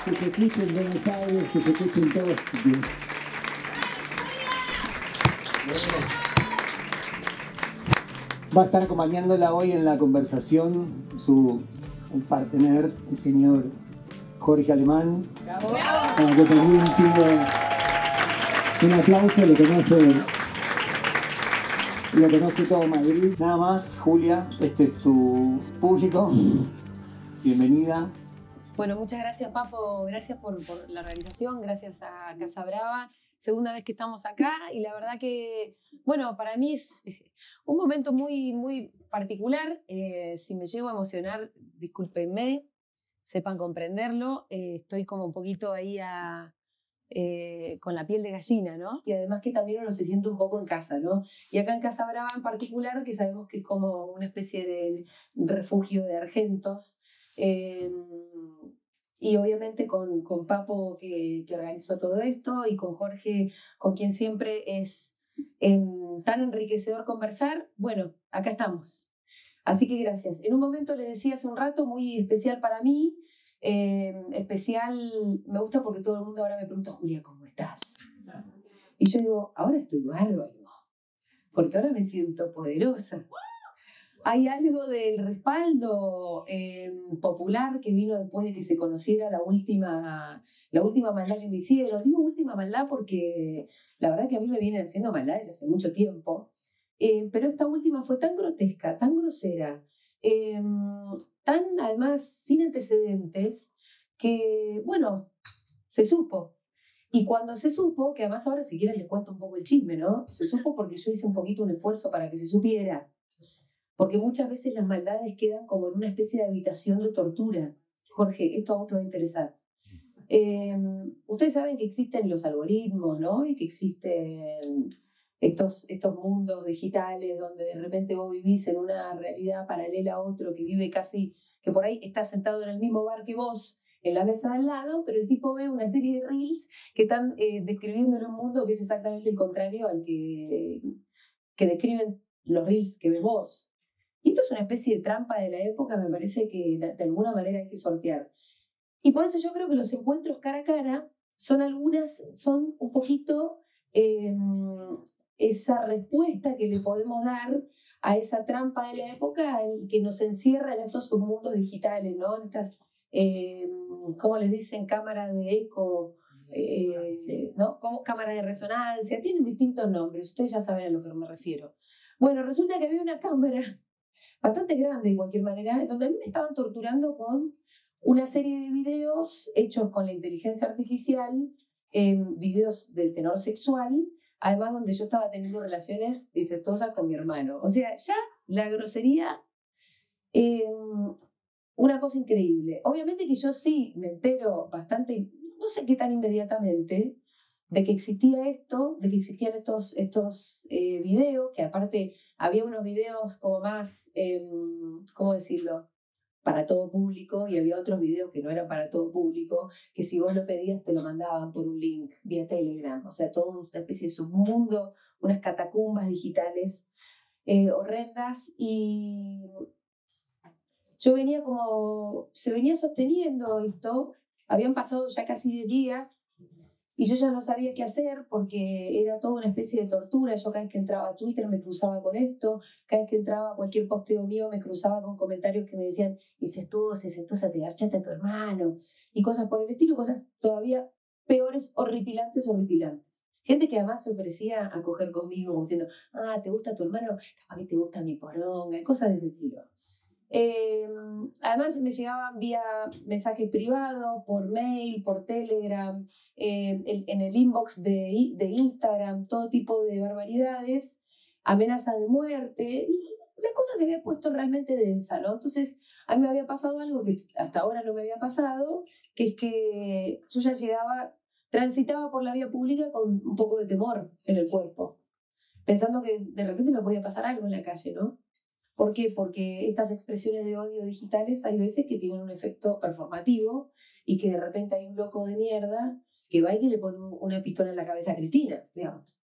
Que se escuche en Buenos Aires, que se escuche en todos sitios. Va a estar acompañándola hoy en la conversación el partener, el señor Jorge Alemán. ¡Bravo! Que también tiene un aplauso, lo conoce todo Madrid. Nada más, Julia, este es tu público. Bienvenida. Bueno, muchas gracias, Papo. Gracias por la organización, gracias a Casa Brava. Segunda vez que estamos acá y la verdad que, bueno, para mí es un momento muy, muy particular. Si me llego a emocionar, discúlpenme, sepan comprenderlo. Estoy como un poquito ahí con la piel de gallina, ¿no? Y además que también uno se siente un poco en casa, ¿no? Y acá en Casa Brava en particular, que sabemos que es como una especie de refugio de argentos. Y obviamente con Papo que organizó todo esto y con Jorge, con quien siempre es tan enriquecedor conversar. Bueno, acá estamos. Así que gracias. En un momento les decía hace un rato, muy especial para mí. Especial, me gusta porque todo el mundo ahora me pregunta, Julia, ¿cómo estás? Y yo digo, ahora estoy bárbaro, porque ahora me siento poderosa. Hay algo del respaldo popular que vino después de que se conociera la última maldad que me hicieron. Digo última maldad porque la verdad que a mí me vienen haciendo maldades hace mucho tiempo. Pero esta última fue tan grotesca, tan grosera, tan además sin antecedentes, que bueno, se supo. Y cuando se supo, que además ahora si quieren les cuento un poco el chisme, ¿no? Se supo porque yo hice un poquito un esfuerzo para que se supiera. Porque muchas veces las maldades quedan como en una especie de habitación de tortura. Jorge, esto a vos te va a interesar. Ustedes saben que existen los algoritmos, ¿no? Y que existen estos mundos digitales donde de repente vos vivís en una realidad paralela a otro que vive casi, que por ahí está sentado en el mismo bar que vos, en la mesa de al lado, pero el tipo ve una serie de reels que están describiéndole un mundo que es exactamente el contrario al que describen los reels que ves vos. Y esto es una especie de trampa de la época, me parece que de alguna manera hay que sortear. Y por eso yo creo que los encuentros cara a cara son un poquito esa respuesta que le podemos dar a esa trampa de la época que nos encierra en estos submundos digitales, ¿no? En estas, ¿cómo les dicen? Cámaras de eco, ¿no? Como cámaras de resonancia, tienen distintos nombres, ustedes ya saben a lo que me refiero. Bueno, resulta que había una cámara bastante grande de cualquier manera, donde a mí me estaban torturando con una serie de videos hechos con la inteligencia artificial, videos de tenor sexual, además donde yo estaba teniendo relaciones incestuosas con mi hermano. O sea, ya la grosería, una cosa increíble. Obviamente que yo sí me entero bastante, no sé qué tan inmediatamente, de que existía esto, de que existían estos videos, que aparte había unos videos como más, ¿cómo decirlo?, para todo público, y había otros videos que no eran para todo público, que si vos lo pedías te lo mandaban por un link vía Telegram, o sea, toda una especie de submundo, unas catacumbas digitales horrendas, y yo se venía sosteniendo esto, habían pasado ya casi 10 días, y yo ya no sabía qué hacer porque era toda una especie de tortura. Yo cada vez que entraba a Twitter me cruzaba con esto, cada vez que entraba a cualquier posteo mío me cruzaba con comentarios que me decían incestuosa, te garchaste a tu hermano, y cosas por el estilo, cosas todavía peores, horripilantes. Gente que además se ofrecía a coger conmigo como diciendo, ¿te gusta tu hermano? Capaz que te gusta mi poronga, y cosas de ese estilo. Además me llegaban vía mensaje privado, por mail, por Telegram, en el inbox de Instagram, todo tipo de barbaridades, amenaza de muerte. La cosa se había puesto realmente densa, ¿no? Entonces a mí me había pasado algo que hasta ahora no me había pasado, que es que yo ya transitaba por la vía pública con un poco de temor en el cuerpo, pensando que de repente me podía pasar algo en la calle, ¿no? ¿Por qué? Porque estas expresiones de odio digitales hay veces que tienen un efecto performativo y que de repente hay un loco de mierda que va y que le pone una pistola en la cabeza a Cristina, digamos.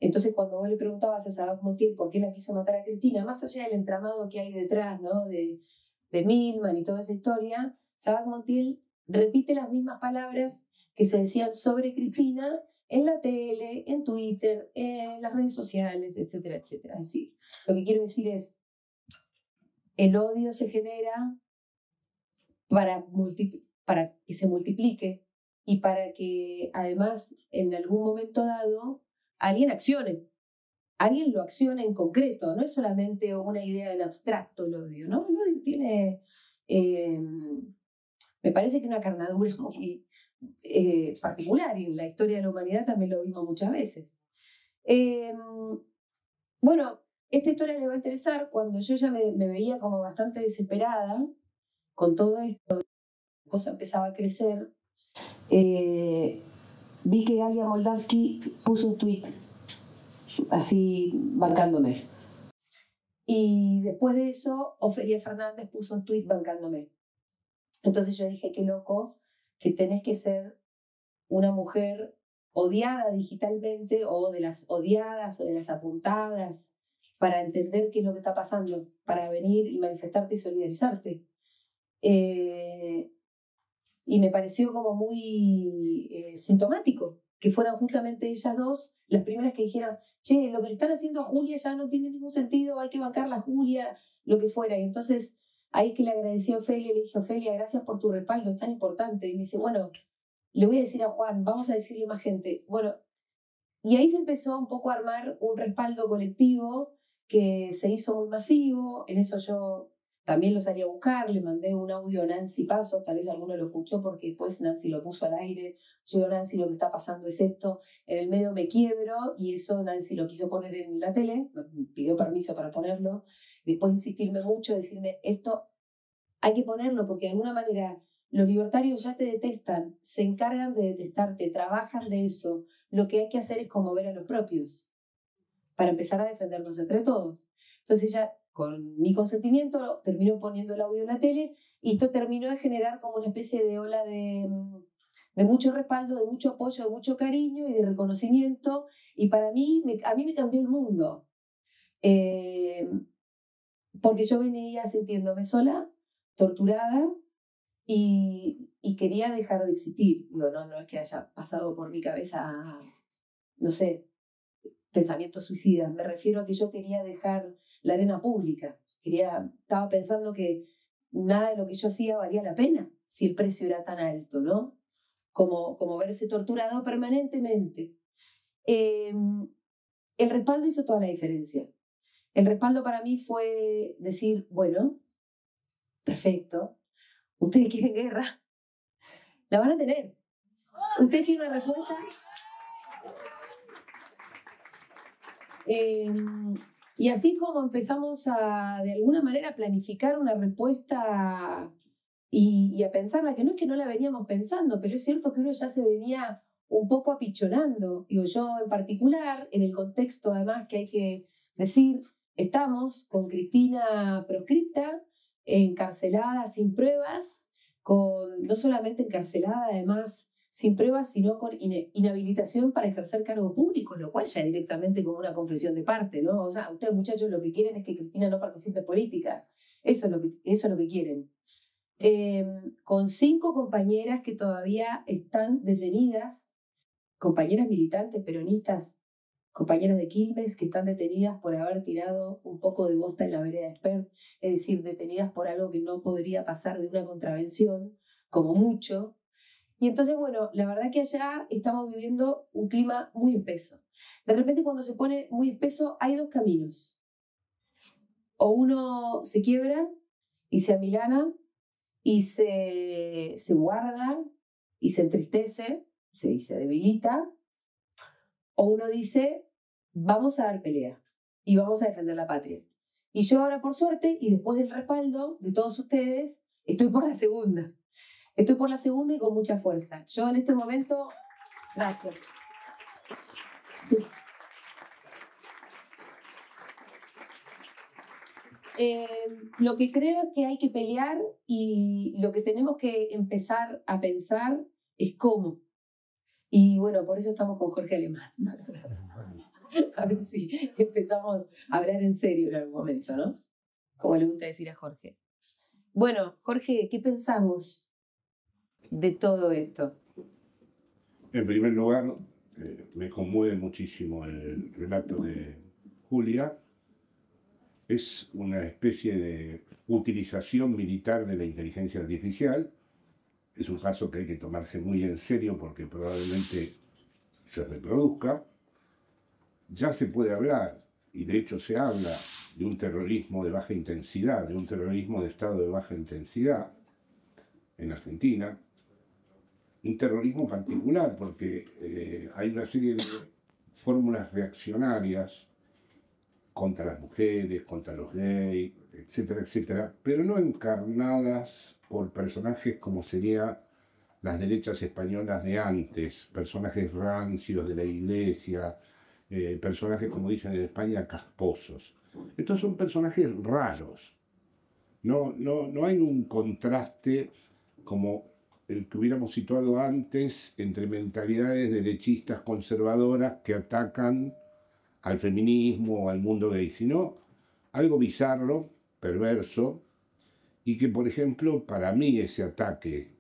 Entonces cuando vos le preguntabas a Sabac Montiel por qué la quiso matar a Cristina, más allá del entramado que hay detrás, ¿no? de Milman y toda esa historia, Sabac Montiel repite las mismas palabras que se decían sobre Cristina en la tele, en Twitter, en las redes sociales, etcétera, etcétera. Es decir, lo que quiero decir es, el odio se genera para que se multiplique y para que además en algún momento dado alguien accione. Alguien lo acciona en concreto, no es solamente una idea en abstracto el odio, ¿no? El odio tiene, me parece que una carnadura muy particular, y en la historia de la humanidad también lo vimos muchas veces. Bueno, esta historia le va a interesar cuando yo ya me veía como bastante desesperada con todo esto, la cosa empezaba a crecer. Vi que Galia Moldavsky puso un tuit así bancándome. Y después de eso, Ofelia Fernández puso un tuit bancándome. Entonces yo dije, qué loco que tenés que ser una mujer odiada digitalmente, o de las odiadas o de las apuntadas, para entender qué es lo que está pasando, para venir y manifestarte y solidarizarte. Y me pareció como muy sintomático que fueran justamente ellas dos las primeras que dijeran, che, lo que le están haciendo a Julia ya no tiene ningún sentido, hay que bancarla a Julia, lo que fuera. Y entonces ahí que le agradecí a Ofelia, le dije, Ofelia, gracias por tu respaldo, es tan importante. Y me dice, bueno, le voy a decir a Juan, vamos a decirle a más gente. Bueno, y ahí se empezó un poco a armar un respaldo colectivo que se hizo muy masivo. En eso yo también lo salí a buscar, le mandé un audio a Nancy Pasos, tal vez alguno lo escuchó porque después Nancy lo puso al aire. Yo digo, Nancy, lo que está pasando es esto, en el medio me quiebro, y eso Nancy lo quiso poner en la tele, me pidió permiso para ponerlo, después insistirme mucho, decirme, esto hay que ponerlo porque de alguna manera los libertarios ya te detestan, se encargan de detestarte, trabajan de eso. Lo que hay que hacer es conmover a los propios para empezar a defendernos entre todos. Entonces ella, con mi consentimiento, terminó poniendo el audio en la tele, y esto terminó de generar como una especie de ola de mucho respaldo, de mucho apoyo, de mucho cariño y de reconocimiento. Y para mí, a mí me cambió el mundo. Porque yo venía sintiéndome sola, torturada, y quería dejar de existir. Digo, no es que haya pasado por mi cabeza, no sé, pensamientos suicidas. Me refiero a que yo quería dejar la arena pública. Estaba pensando que nada de lo que yo hacía valía la pena si el precio era tan alto, ¿no? Como verse torturado permanentemente. El respaldo hizo toda la diferencia. El respaldo para mí fue decir, bueno, perfecto, ustedes quieren guerra, la van a tener. ¿Ustedes quieren una respuesta? Y así como empezamos a, de alguna manera, planificar una respuesta y a pensarla, que no es que no la veníamos pensando, pero es cierto que uno ya se venía un poco apichonando. Digo, yo en particular, en el contexto además que hay que decir, estamos con Cristina proscripta, encarcelada sin pruebas, no solamente encarcelada además sin pruebas, sino con inhabilitación para ejercer cargo público, lo cual ya es directamente como una confesión de parte, ¿no? O sea, ustedes muchachos lo que quieren es que Cristina no participe en política. Eso es lo que quieren. Con 5 compañeras que todavía están detenidas, compañeras militantes peronistas, compañeras de Quilmes que están detenidas por haber tirado un poco de bosta en la vereda de Espert, es decir, detenidas por algo que no podría pasar de una contravención, como mucho. Y entonces, bueno, la verdad que allá estamos viviendo un clima muy espeso. De repente, cuando se pone muy espeso, hay 2 caminos. O uno se quiebra y se amilana y se guarda y se entristece, se debilita. O uno dice, vamos a dar pelea y vamos a defender la patria. Y yo ahora, por suerte, y después del respaldo de todos ustedes, estoy por la segunda. Estoy por la segunda y con mucha fuerza. Yo en este momento, gracias. Lo que creo es que hay que pelear, y lo que tenemos que empezar a pensar es cómo. Y bueno, por eso estamos con Jorge Alemán. A ver si empezamos a hablar en serio en algún momento, ¿no? Como le gusta decir a Jorge. Bueno, Jorge, ¿qué pensamos? de todo esto? En primer lugar, me conmueve muchísimo el relato de Julia. Es una especie de utilización militar de la inteligencia artificial. Es un caso que hay que tomarse muy en serio porque probablemente se reproduzca. Ya se puede hablar, y de hecho se habla, de un terrorismo de baja intensidad, de un terrorismo de estado de baja intensidad en Argentina. Un terrorismo particular porque hay una serie de fórmulas reaccionarias contra las mujeres, contra los gays, etcétera, etcétera, pero no encarnadas por personajes como serían las derechas españolas de antes, personajes rancios de la iglesia, personajes, como dicen en España, casposos. Estos son personajes raros. No hay un contraste como el que hubiéramos situado antes entre mentalidades derechistas conservadoras que atacan al feminismo o al mundo gay, sino algo bizarro, perverso, y que, por ejemplo, para mí ese ataque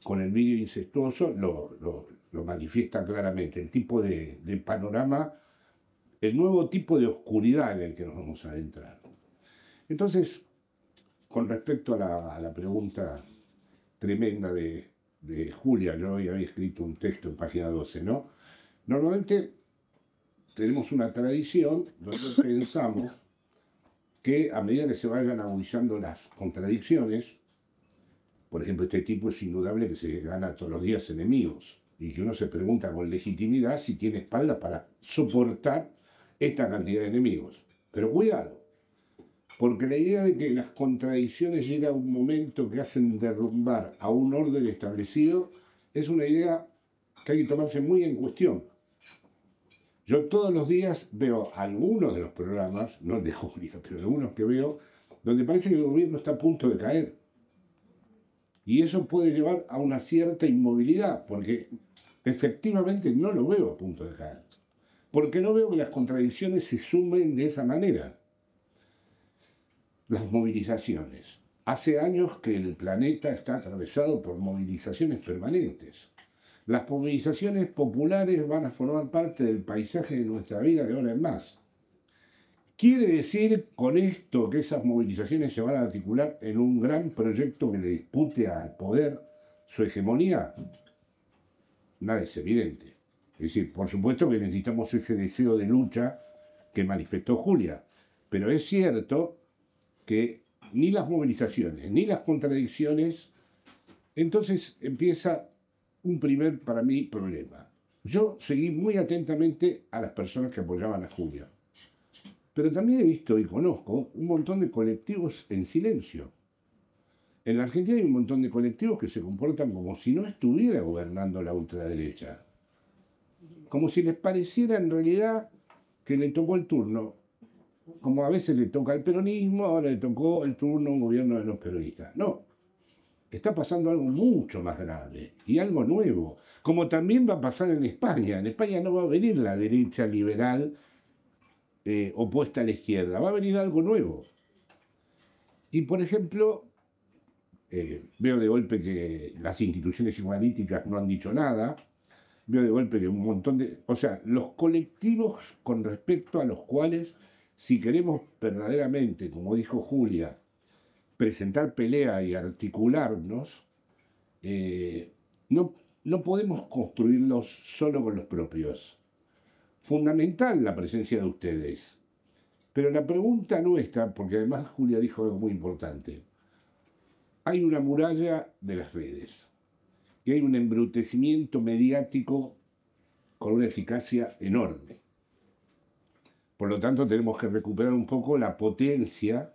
con el vídeo incestuoso lo manifiesta claramente, el tipo de panorama, el nuevo tipo de oscuridad en el que nos vamos a adentrar. Entonces, con respecto a la pregunta tremenda de Julia, yo hoy había escrito un texto en página 12, ¿no? Normalmente tenemos una tradición donde pensamos que a medida que se vayan agudizando las contradicciones, por ejemplo, este tipo es indudable que se gana todos los días enemigos y que uno se pregunta con legitimidad si tiene espalda para soportar esta cantidad de enemigos. Pero cuidado, porque la idea de que las contradicciones llegan a un momento que hacen derrumbar a un orden establecido es una idea que hay que tomarse muy en cuestión. Yo todos los días veo algunos de los programas, no el de Julia, pero algunos que veo, donde parece que el gobierno está a punto de caer. Y eso puede llevar a una cierta inmovilidad, porque efectivamente no lo veo a punto de caer. Porque no veo que las contradicciones se sumen de esa manera. Las movilizaciones. Hace años que el planeta está atravesado por movilizaciones permanentes. Las movilizaciones populares van a formar parte del paisaje de nuestra vida de ahora en más. ¿Quiere decir con esto que esas movilizaciones se van a articular en un gran proyecto que le dispute al poder su hegemonía? Nada es evidente. Es decir, por supuesto que necesitamos ese deseo de lucha que manifestó Julia, pero es cierto que ni las movilizaciones ni las contradicciones, entonces empieza un primer, para mí, problema. Yo seguí muy atentamente a las personas que apoyaban a Julia, pero también he visto y conozco un montón de colectivos en silencio. En la Argentina hay un montón de colectivos que se comportan como si no estuviera gobernando la ultraderecha, como si les pareciera en realidad que le tocó el turno, como a veces le toca al peronismo, ahora le tocó el turno a un gobierno de los peronistas. No. Está pasando algo mucho más grave y algo nuevo, como también va a pasar en España. En España no va a venir la derecha liberal opuesta a la izquierda, va a venir algo nuevo. Y, por ejemplo, veo de golpe que las instituciones humanísticas no han dicho nada, veo de golpe que un montón de... O sea, los colectivos con respecto a los cuales, si queremos verdaderamente, como dijo Julia, presentar pelea y articularnos, no podemos construirlos solo con los propios. Fundamental la presencia de ustedes. Pero la pregunta nuestra, porque además Julia dijo algo muy importante, hay una muralla de las redes y hay un embrutecimiento mediático con una eficacia enorme. Por lo tanto, tenemos que recuperar un poco la potencia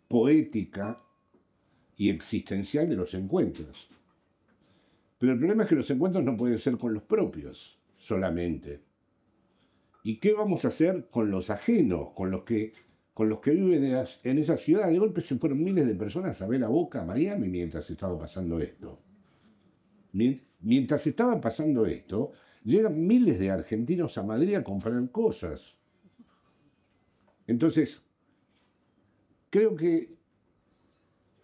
poética y existencial de los encuentros. Pero el problema es que los encuentros no pueden ser con los propios solamente. ¿Y qué vamos a hacer con los ajenos, con los que viven en esa ciudad? De golpe se fueron miles de personas a ver a Boca, a Miami, mientras estaba pasando esto. Mientras estaba pasando esto, llegan miles de argentinos a Madrid a comprar cosas. Entonces, creo que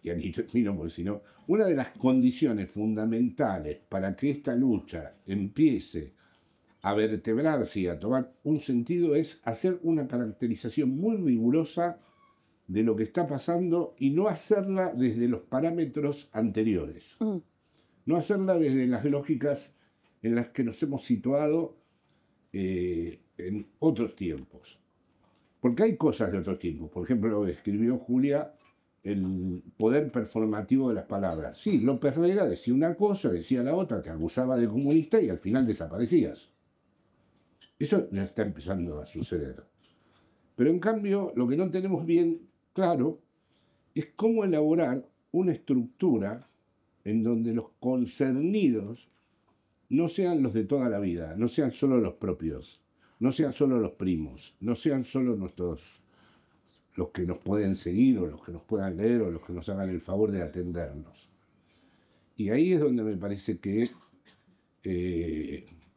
y aquí termino porque si no, una de las condiciones fundamentales para que esta lucha empiece a vertebrarse y a tomar un sentido es hacer una caracterización muy rigurosa de lo que está pasando y no hacerla desde los parámetros anteriores. No hacerla desde las lógicas en las que nos hemos situado en otros tiempos. Porque hay cosas de otros tiempos. Por ejemplo, lo que escribió Julia, el poder performativo de las palabras. Sí, López Rega decía una cosa, decía la otra, te acusaba de comunista y al final desaparecías. Eso ya está empezando a suceder. Pero en cambio, lo que no tenemos bien claro es cómo elaborar una estructura en donde los concernidos no sean los de toda la vida, no sean solo los propios, no sean solo los primos, no sean solo los que nos pueden seguir o los que nos puedan leer o los que nos hagan el favor de atendernos. Y ahí es donde me parece que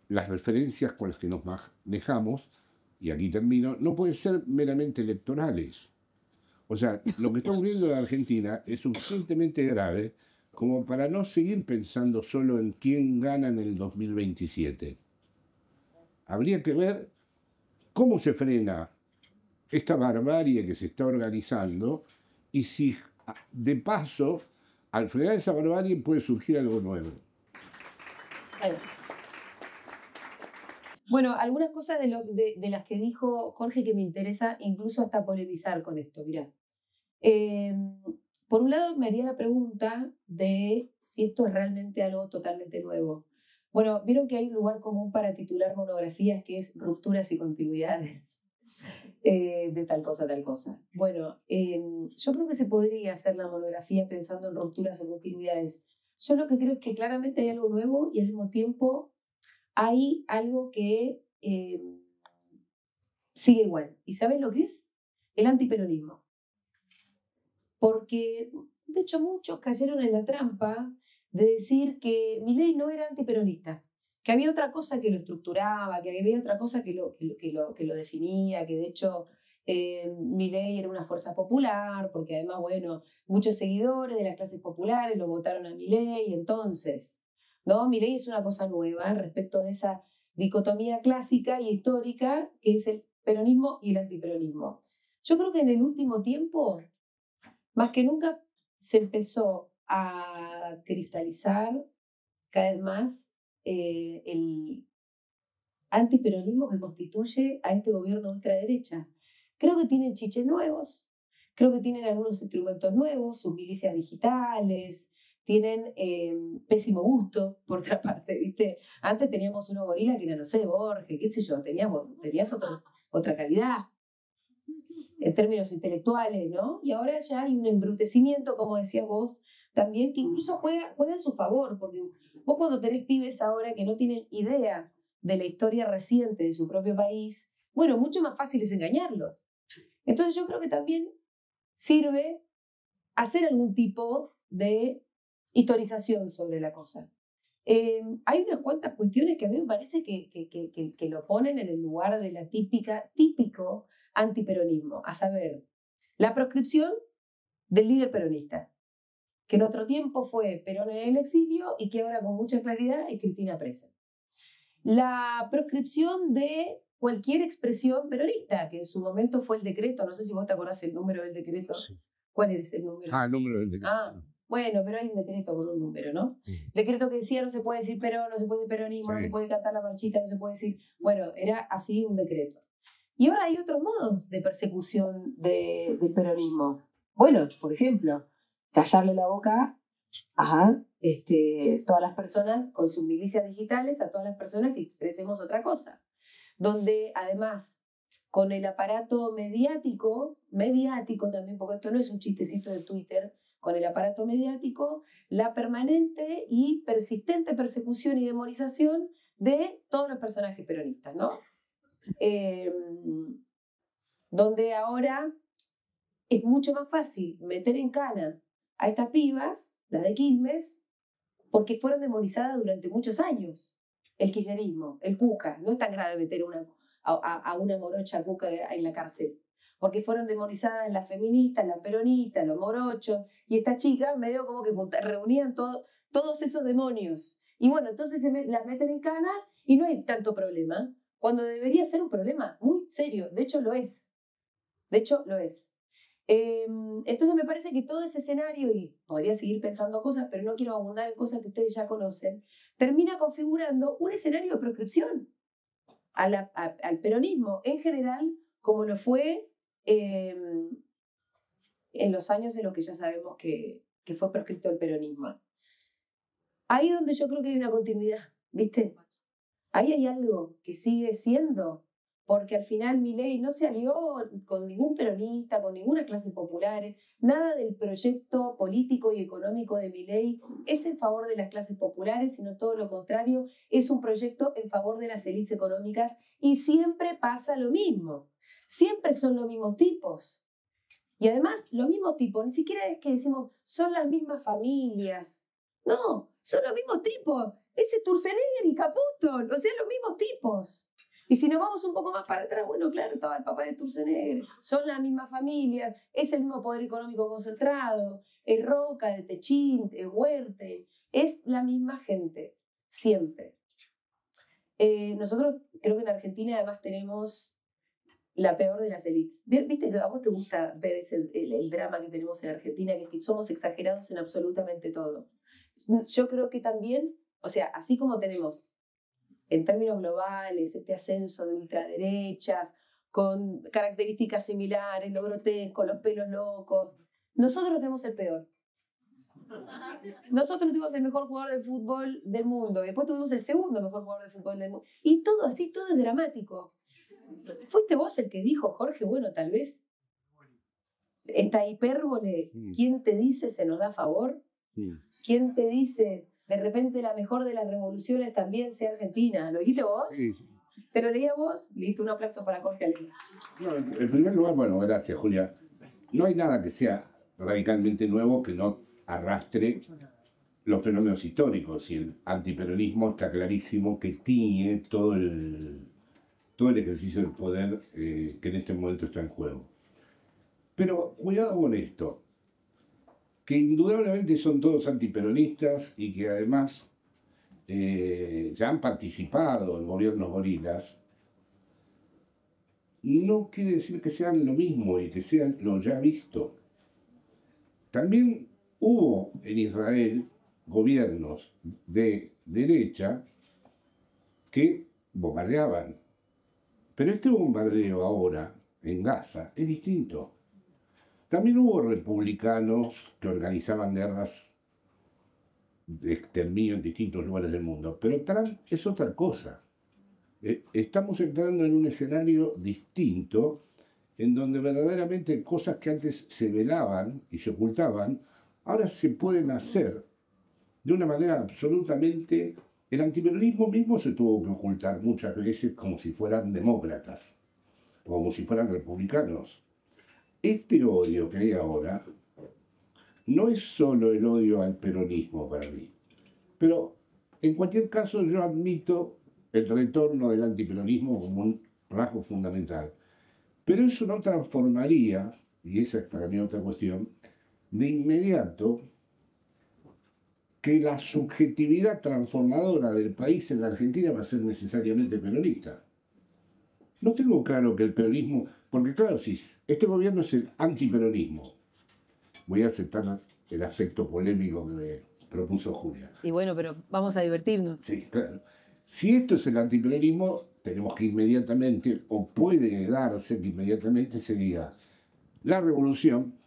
las referencias con las que nos manejamos, y aquí termino, no pueden ser meramente electorales. O sea, lo que está ocurriendo en Argentina es suficientemente grave como para no seguir pensando solo en quién gana en el 2027. Habría que ver cómo se frena esta barbarie que se está organizando y si de paso, al frenar esa barbarie puede surgir algo nuevo. Bueno, algunas cosas de las que dijo Jorge que me interesa incluso hasta polemizar con esto, mirá. Por un lado me haría la pregunta de si esto es realmente algo totalmente nuevo. Bueno, vieron que hay un lugar común para titular monografías que es rupturas y continuidades de tal cosa, tal cosa. Bueno, yo creo que se podría hacer la monografía pensando en rupturas o continuidades. Yo lo que creo es que claramente hay algo nuevo y al mismo tiempo hay algo que sigue igual. ¿Y sabes lo que es? El antiperonismo. Porque, de hecho, muchos cayeron en la trampa de decir que Milei no era antiperonista, que había otra cosa que lo estructuraba, que había otra cosa que lo definía, que de hecho Milei era una fuerza popular, porque además, bueno, muchos seguidores de las clases populares lo votaron a Milei, entonces, ¿no? Milei es una cosa nueva respecto de esa dicotomía clásica y histórica que es el peronismo y el antiperonismo. Yo creo que en el último tiempo, más que nunca, se empezó a cristalizar cada vez más el antiperonismo que constituye a este gobierno de ultraderecha. Creo que tienen chiches nuevos, creo que tienen algunos instrumentos nuevos, sus milicias digitales, tienen pésimo gusto, por otra parte, ¿viste? Antes teníamos unos gorilas que eran, no sé, Borges, qué sé yo, tenías otra calidad en términos intelectuales, ¿no? Y ahora ya hay un embrutecimiento, como decías vos, también, que incluso juega en su favor, porque vos cuando tenés pibes ahora que no tienen idea de la historia reciente de su propio país, bueno, mucho más fácil es engañarlos. Entonces yo creo que también sirve hacer algún tipo de historización sobre la cosa. Hay unas cuantas cuestiones que a mí me parece que lo ponen en el lugar de la típico antiperonismo, a saber, la proscripción del líder peronista, que en otro tiempo fue Perón en el exilio y que ahora con mucha claridad es Cristina presa. La proscripción de cualquier expresión peronista, que en su momento fue el decreto, no sé si vos te acordás el número del decreto. Sí. ¿Cuál es el número? El número del decreto. Bueno, pero hay un decreto con un número, ¿no? Sí. Decreto que decía no se puede decir Perón, no se puede decir peronismo, sí, no se puede cantar la marchita, no se puede decir... Bueno, era así un decreto. Y ahora hay otros modos de persecución del peronismo. Bueno, por ejemplo, callarle la boca a todas las personas con sus milicias digitales, a todas las personas que expresemos otra cosa. Donde además, con el aparato mediático también, porque esto no es un chistecito de Twitter, con el aparato mediático, la permanente y persistente persecución y demonización de todos los personajes peronistas, ¿no? Donde ahora es mucho más fácil meter en cana a estas pibas, las de Quilmes, porque fueron demonizadas durante muchos años. El kirchnerismo, el Cuca, no es tan grave meter a una morocha Cuca en la cárcel. porque fueron demonizadas las feministas, las peronistas, los morochos, y estas chicas medio como que reunían todos esos demonios. Y bueno, entonces las meten en cana y no hay tanto problema, cuando debería ser un problema muy serio. De hecho, lo es. De hecho, lo es. Entonces me parece que todo ese escenario, y podría seguir pensando cosas, pero no quiero abundar en cosas que ustedes ya conocen, termina configurando un escenario de proscripción al peronismo en general, como lo fue en los años en los que ya sabemos que fue proscripto el peronismo. Ahí es donde yo creo que hay una continuidad, ¿viste? Ahí hay algo que sigue siendo, porque al final Milei no se alió con ningún peronista, con ninguna clase populares, nada del proyecto político y económico de Milei es en favor de las clases populares, sino todo lo contrario, es un proyecto en favor de las élites económicas y siempre pasa lo mismo, siempre son los mismos tipos. Y además, los mismos tipos, ni siquiera es que decimos, son las mismas familias. No, son los mismos tipos. Ese Sturzenegger y Caputo, o sea, los mismos tipos. Y si nos vamos un poco más para atrás, bueno, claro, estaba el papá de Sturzenegger, son las mismas familias, es el mismo poder económico concentrado, es Roca, de Techín, es Huerte, es la misma gente, siempre. Nosotros creo que en Argentina además tenemos la peor de las élites. ¿Viste que a vos te gusta ver el drama que tenemos en Argentina, que es que somos exagerados en absolutamente todo? Yo creo que también, o sea, así como tenemos en términos globales este ascenso de ultraderechas, con características similares, lo grotesco, los pelos locos, nosotros tenemos el peor. Nosotros tuvimos el mejor jugador de fútbol del mundo, y después tuvimos el segundo mejor jugador de fútbol del mundo. Y todo así, todo es dramático. ¿Fuiste vos el que dijo, Jorge, bueno, tal vez esta hipérbole, ¿quién te dice se nos da a favor? ¿Quién te dice de repente la mejor de las revoluciones también sea Argentina? ¿Lo dijiste vos? Sí. ¿Te lo leía vos? Listo, un aplauso para Jorge Alemán. No, en primer lugar, bueno, gracias, Julia. No hay nada que sea radicalmente nuevo que no arrastre los fenómenos históricos, y el antiperonismo está clarísimo que tiñe todo el ejercicio del poder que en este momento está en juego. Pero cuidado con esto, que indudablemente son todos antiperonistas y que además ya han participado en gobiernos gorilas, no quiere decir que sean lo mismo y que sean lo ya visto. También hubo en Israel gobiernos de derecha que bombardeaban. Pero este bombardeo ahora, en Gaza, es distinto. También hubo republicanos que organizaban guerras de exterminio en distintos lugares del mundo. Pero Trump es otra cosa. Estamos entrando en un escenario distinto, en donde verdaderamente cosas que antes se velaban y se ocultaban, ahora se pueden hacer de una manera absolutamente... El antiperonismo mismo se tuvo que ocultar muchas veces como si fueran demócratas, como si fueran republicanos. Este odio que hay ahora no es solo el odio al peronismo para mí, pero en cualquier caso yo admito el retorno del antiperonismo como un rasgo fundamental. Pero eso no transformaría, y esa es para mí otra cuestión, de inmediato que la subjetividad transformadora del país en la Argentina va a ser necesariamente peronista. No tengo claro que el peronismo, porque claro, si este gobierno es el antiperonismo, voy a aceptar el aspecto polémico que me propuso Julia. Y bueno, pero vamos a divertirnos. Sí, claro. Si esto es el antiperonismo, tenemos que inmediatamente, o puede darse que inmediatamente se diga, la revolución,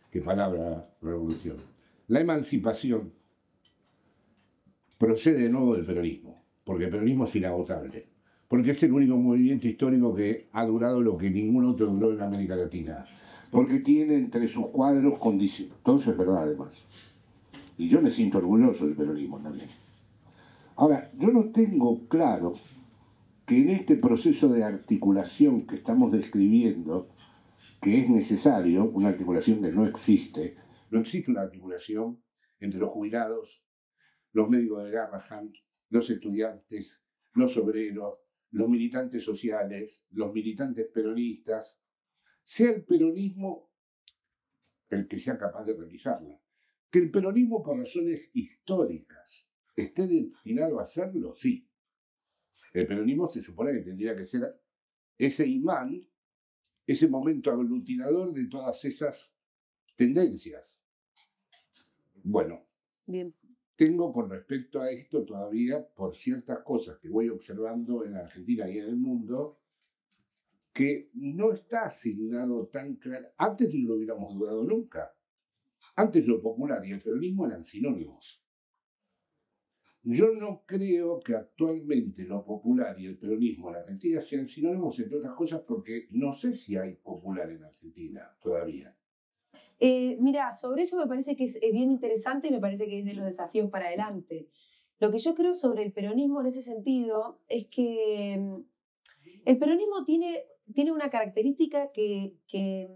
¿qué palabra revolución? La emancipación procede de nuevo del peronismo, porque el peronismo es inagotable, porque es el único movimiento histórico que ha durado lo que ningún otro duró en América Latina, porque tiene entre sus cuadros condiciones. Todo eso es verdad, además. Y yo me siento orgulloso del peronismo también. Ahora, yo no tengo claro que en este proceso de articulación que estamos describiendo, que es necesario, una articulación que no existe una articulación entre los jubilados, los médicos de Garrahan, los estudiantes, los obreros, los militantes sociales, los militantes peronistas, sea el peronismo el que sea capaz de realizarla. Que el peronismo, por razones históricas, esté destinado a hacerlo, sí. El peronismo se supone que tendría que ser ese imán, ese momento aglutinador de todas esas tendencias. Bueno, bien. Tengo con respecto a esto todavía, por ciertas cosas que voy observando en Argentina y en el mundo, que no está asignado tan claro. Antes no lo hubiéramos dudado nunca. Antes lo popular y el peronismo eran sinónimos. Yo no creo que actualmente lo popular y el peronismo en Argentina sean sinónimos, entre otras cosas, porque no sé si hay popular en Argentina todavía. Mira, sobre eso me parece que es bien interesante y me parece que es de los desafíos para adelante. Lo que yo creo sobre el peronismo en ese sentido es que el peronismo tiene una característica que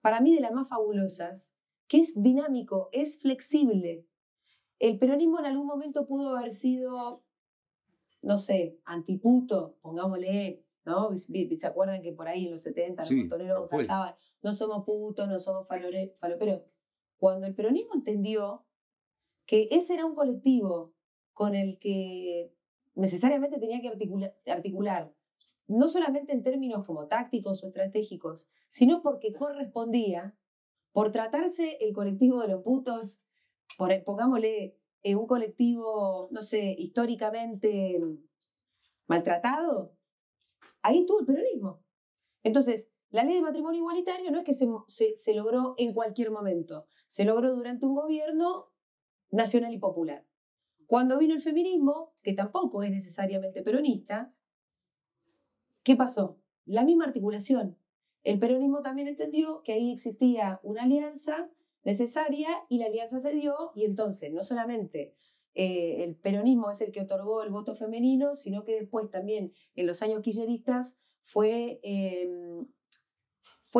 para mí de las más fabulosas, que es dinámico, es flexible. El peronismo en algún momento pudo haber sido, no sé, antiputo, pongámosle, ¿no? ¿Se acuerdan que por ahí en los 70 los montoneros cantaban, no somos putos, no somos faloperos? Cuando el peronismo entendió que ese era un colectivo con el que necesariamente tenía que articular, no solamente en términos como tácticos o estratégicos, sino porque correspondía, por tratarse el colectivo de los putos, pongámosle un colectivo, no sé, históricamente maltratado, ahí estuvo el peronismo. Entonces, la ley de matrimonio igualitario no es que se logró en cualquier momento, se logró durante un gobierno nacional y popular. Cuando vino el feminismo, que tampoco es necesariamente peronista, ¿qué pasó? La misma articulación. El peronismo también entendió que ahí existía una alianza necesaria y la alianza se dio y entonces no solamente el peronismo es el que otorgó el voto femenino, sino que después también en los años kirchneristas fue el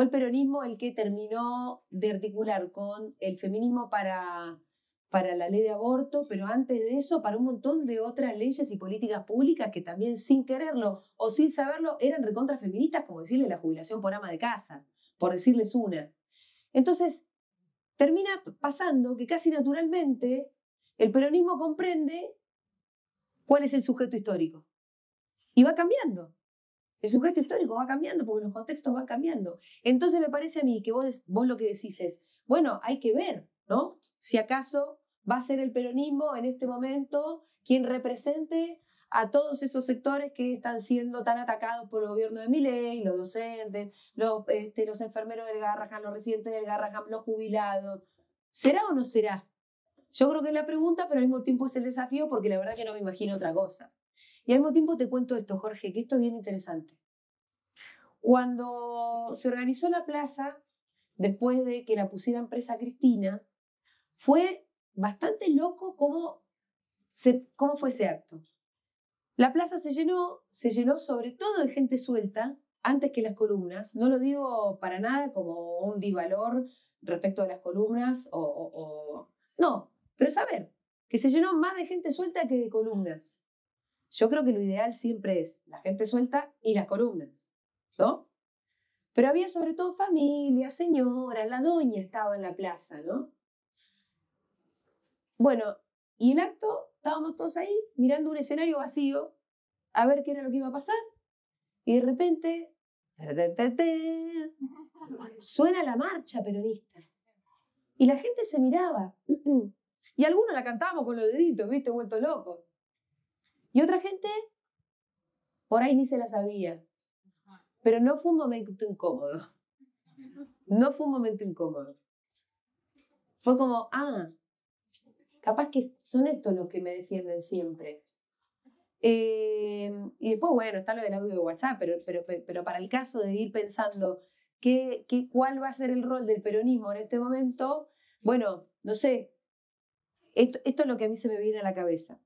peronismo el que terminó de articular con el feminismo para la ley de aborto, pero antes de eso para un montón de otras leyes y políticas públicas que también sin quererlo o sin saberlo eran recontrafeministas, como decirle la jubilación por ama de casa, por decirles una. Entonces, termina pasando que casi naturalmente el peronismo comprende cuál es el sujeto histórico. Y va cambiando. El sujeto histórico va cambiando porque los contextos van cambiando. Entonces me parece a mí que vos lo que decís es, bueno, hay que ver, ¿no? Si acaso va a ser el peronismo en este momento quien represente a todos esos sectores que están siendo tan atacados por el gobierno de Milei, los docentes, los enfermeros del Garrahan, los residentes del Garrahan, los jubilados. ¿Será o no será? Yo creo que es la pregunta, pero al mismo tiempo es el desafío porque la verdad que no me imagino otra cosa. Y al mismo tiempo te cuento esto, Jorge, que esto es bien interesante. Cuando se organizó la plaza, después de que la pusieran presa a Cristina, fue bastante loco cómo fue ese acto. La plaza se llenó sobre todo de gente suelta, antes que las columnas. No lo digo para nada como un disvalor respecto a las columnas, no, pero saber que se llenó más de gente suelta que de columnas. Yo creo que lo ideal siempre es la gente suelta y las columnas, ¿no? Pero había sobre todo familias, señoras, la doña estaba en la plaza, ¿no? Bueno, y el acto, estábamos todos ahí mirando un escenario vacío a ver qué era lo que iba a pasar y de repente suena la marcha peronista y la gente se miraba y algunos la cantábamos con los deditos, ¿viste? Vuelto locos. Y otra gente por ahí ni se la sabía. Pero no fue un momento incómodo. No fue un momento incómodo. Fue como, capaz que son estos los que me defienden siempre. Y después, bueno, está lo del audio de WhatsApp, pero para el caso de ir pensando cuál va a ser el rol del peronismo en este momento, bueno, no sé, esto es lo que a mí se me viene a la cabeza.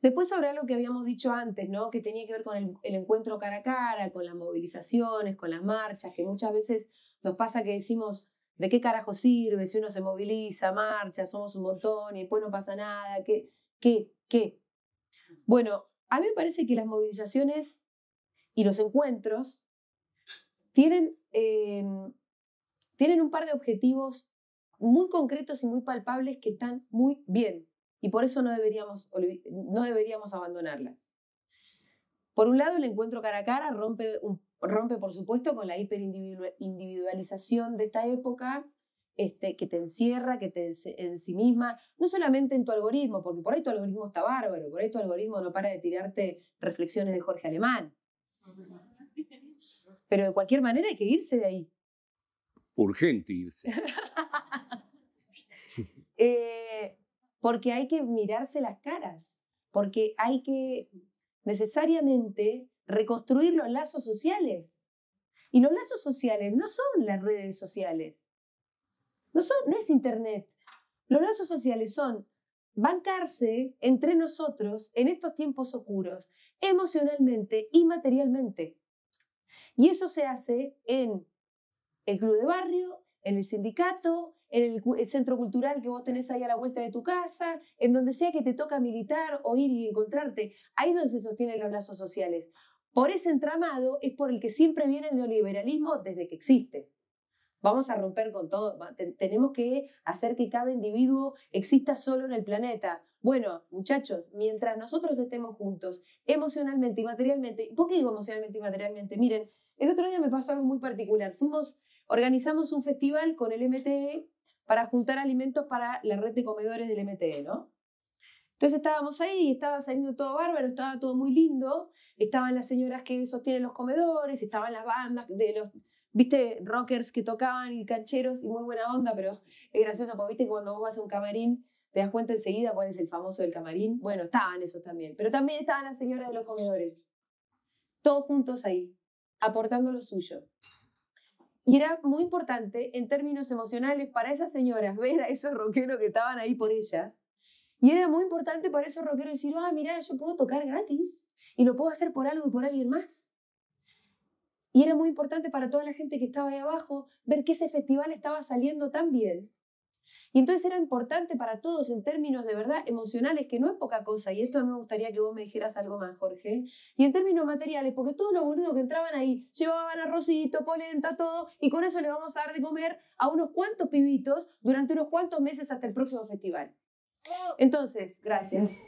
Después sobre algo que habíamos dicho antes, ¿no? Que tenía que ver con el encuentro cara a cara, con las movilizaciones, con las marchas, que muchas veces nos pasa que decimos, ¿de qué carajo sirve si uno se moviliza, marcha, somos un montón y después no pasa nada? ¿Qué? Bueno, a mí me parece que las movilizaciones y los encuentros tienen un par de objetivos muy concretos y muy palpables que están muy bien. Y por eso no deberíamos abandonarlas. Por un lado, el encuentro cara a cara rompe, por supuesto, con la hiperindividualización de esta época, que te encierra, que te ensimisma, no solamente en tu algoritmo, porque por ahí tu algoritmo está bárbaro, por ahí tu algoritmo no para de tirarte reflexiones de Jorge Alemán. Pero de cualquier manera hay que irse de ahí. Urgente irse. Porque hay que mirarse las caras, porque hay que necesariamente reconstruir los lazos sociales. Y los lazos sociales no son las redes sociales, no es internet. Los lazos sociales son bancarse entre nosotros en estos tiempos oscuros, emocionalmente y materialmente. Y eso se hace en el club de barrio, en el sindicato, en el centro cultural que vos tenés ahí a la vuelta de tu casa, en donde sea que te toca militar o ir y encontrarte. Ahí es donde se sostienen los lazos sociales. Por ese entramado es por el que siempre viene el neoliberalismo desde que existe. Vamos a romper con todo. Tenemos que hacer que cada individuo exista solo en el planeta. Bueno, muchachos, mientras nosotros estemos juntos, emocionalmente y materialmente. ¿Por qué digo emocionalmente y materialmente? Miren, el otro día me pasó algo muy particular. Organizamos un festival con el MTE para juntar alimentos para la red de comedores del MTE, ¿no? Entonces estábamos ahí, estaba saliendo todo bárbaro, estaba todo muy lindo, estaban las señoras que sostienen los comedores, estaban las bandas de los, viste, rockers que tocaban y cancheros y muy buena onda, pero es gracioso porque viste que cuando vos vas a un camarín te das cuenta enseguida cuál es el famoso del camarín. Bueno, estaban esos también, pero también estaban las señoras de los comedores, todos juntos ahí, aportando lo suyo. Y era muy importante en términos emocionales para esas señoras ver a esos rockeros que estaban ahí por ellas. Y era muy importante para esos rockeros decir, mirá, yo puedo tocar gratis y lo puedo hacer por algo y por alguien más. Y era muy importante para toda la gente que estaba ahí abajo ver que ese festival estaba saliendo tan bien. Y entonces era importante para todos en términos de verdad emocionales, que no es poca cosa, y esto me gustaría que vos me dijeras algo más, Jorge, y en términos materiales, porque todos los boludos que entraban ahí llevaban arrocito, polenta, todo, y con eso le vamos a dar de comer a unos cuantos pibitos durante unos cuantos meses hasta el próximo festival. Entonces, gracias.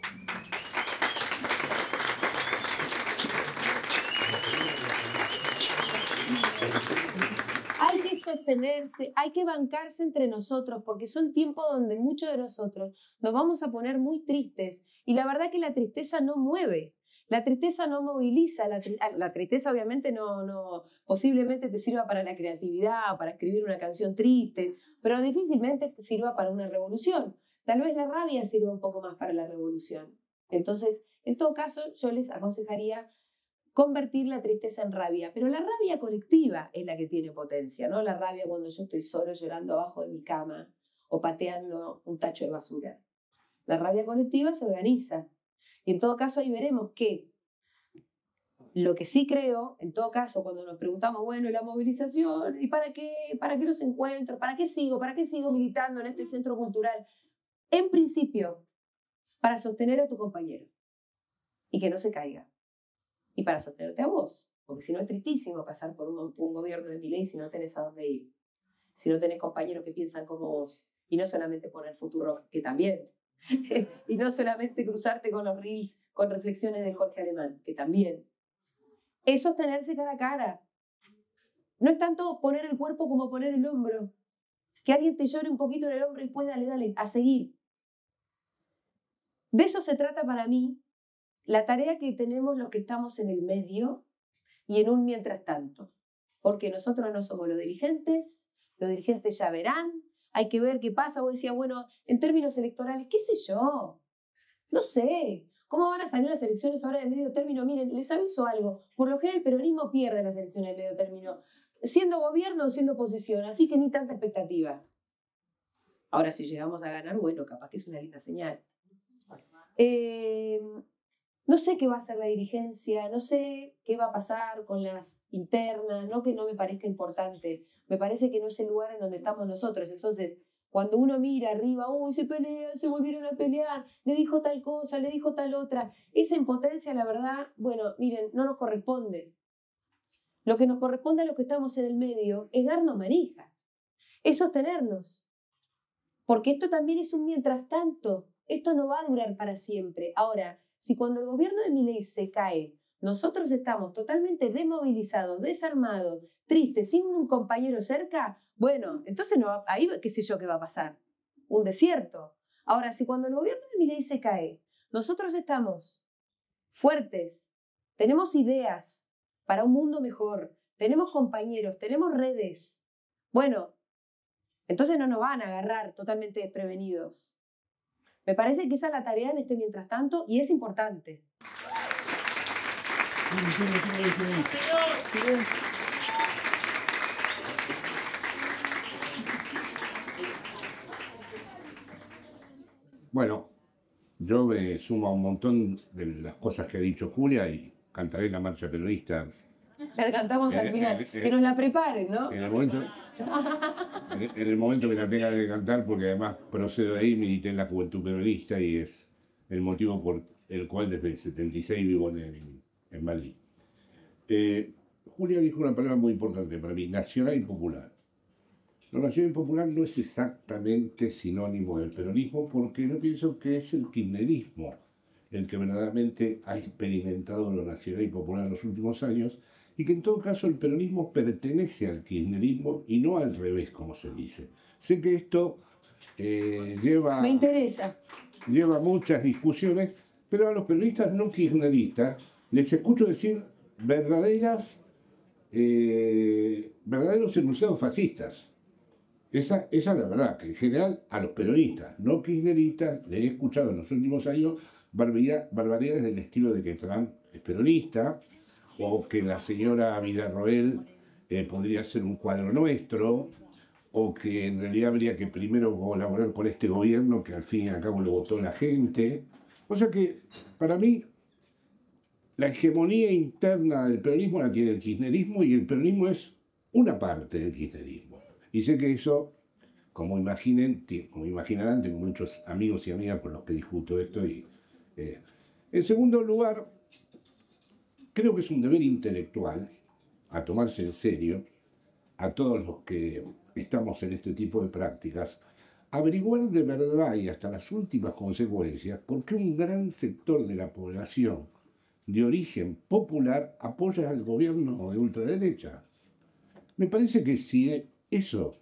Hay que sostenerse, hay que bancarse entre nosotros, porque son tiempos donde muchos de nosotros nos vamos a poner muy tristes. Y la verdad que la tristeza no mueve, la tristeza no moviliza, la tristeza obviamente no posiblemente te sirva para la creatividad, para escribir una canción triste, pero difícilmente te sirva para una revolución. Tal vez la rabia sirva un poco más para la revolución. Entonces, en todo caso, yo les aconsejaría convertir la tristeza en rabia, pero la rabia colectiva es la que tiene potencia, ¿no? La rabia cuando yo estoy solo llorando abajo de mi cama o pateando un tacho de basura. La rabia colectiva se organiza. Y en todo caso ahí veremos que lo que sí creo, en todo caso, cuando nos preguntamos, bueno, la movilización, ¿y para qué los encuentros? ¿Para qué sigo militando en este centro cultural? En principio, para sostener a tu compañero y que no se caiga. Y para sostenerte a vos, porque si no es tristísimo pasar por un gobierno de Milei si no tenés a dónde ir, si no tenés compañeros que piensan como vos, y no solamente por el futuro, que también, y no solamente cruzarte con los reels, con reflexiones de Jorge Alemán, que también. Es sostenerse cara a cara. No es tanto poner el cuerpo como poner el hombro. Que alguien te llore un poquito en el hombro y después dale, a seguir. De eso se trata para mí la tarea que tenemos los que estamos en el medio y en un mientras tanto. Porque nosotros no somos los dirigentes ya verán, hay que ver qué pasa. Vos decías, bueno, en términos electorales, qué sé yo, no sé, ¿cómo van a salir las elecciones ahora de medio término? Miren, les aviso algo, por lo general el peronismo pierde las elecciones de medio término, siendo gobierno o siendo oposición, así que ni tanta expectativa. Ahora, si llegamos a ganar, bueno, capaz que es una linda señal. No sé qué va a hacer la dirigencia, no sé qué va a pasar con las internas, no que no me parezca importante, me parece que no es el lugar en donde estamos nosotros. Entonces, Cuando uno mira arriba, uy, se pelean, se volvieron a pelear, le dijo tal cosa, le dijo tal otra. Esa impotencia, la verdad, bueno, miren, no nos corresponde. Lo que nos corresponde a los que estamos en el medio es darnos manija, es sostenernos. Porque esto también es un mientras tanto. Esto no va a durar para siempre. Ahora, si cuando el gobierno de Milei se cae, nosotros estamos totalmente desmovilizados, desarmados, tristes, sin un compañero cerca, bueno, entonces no, ahí qué sé yo qué va a pasar. Un desierto. Ahora, si cuando el gobierno de Milei se cae, nosotros estamos fuertes, tenemos ideas para un mundo mejor, tenemos compañeros, tenemos redes, bueno, entonces no nos van a agarrar totalmente desprevenidos. Me parece que esa es la tarea en este mientras tanto y es importante. Bueno, yo me sumo a un montón de las cosas que ha dicho Julia y cantaré la marcha peronista. La cantamos al final. Que nos la preparen, ¿no? En el momento que la tenga que cantar, porque además procedo de ahí, milité en la Juventud Peronista y es el motivo por el cual desde el 76 vivo en Madrid. Julia dijo una palabra muy importante para mí, nacional y popular. Lo nacional y popular no es exactamente sinónimo del peronismo, porque yo pienso que es el kirchnerismo el que verdaderamente ha experimentado lo nacional y popular en los últimos años, y que en todo caso el peronismo pertenece al kirchnerismo y no al revés, como se dice. Sé que esto Me interesa. Lleva muchas discusiones, pero a los peronistas no kirchneristas les escucho decir verdaderos enunciados fascistas. Esa es la verdad, que en general a los peronistas no kirchneristas les he escuchado en los últimos años barbaridades del estilo de que Trump es peronista, o que la señora Villarroel podría ser un cuadro nuestro, o que en realidad habría que primero colaborar con este gobierno que al fin y al cabo lo votó la gente. O sea que, para mí, la hegemonía interna del peronismo la tiene el kirchnerismo y el peronismo es una parte del kirchnerismo. Y sé que eso, como imaginarán, tengo muchos amigos y amigas con los que discuto esto. En segundo lugar, creo que es un deber intelectual a tomarse en serio a todos los que estamos en este tipo de prácticas, averiguar de verdad y hasta las últimas consecuencias por qué un gran sector de la población de origen popular apoya al gobierno de ultraderecha. Me parece que si eso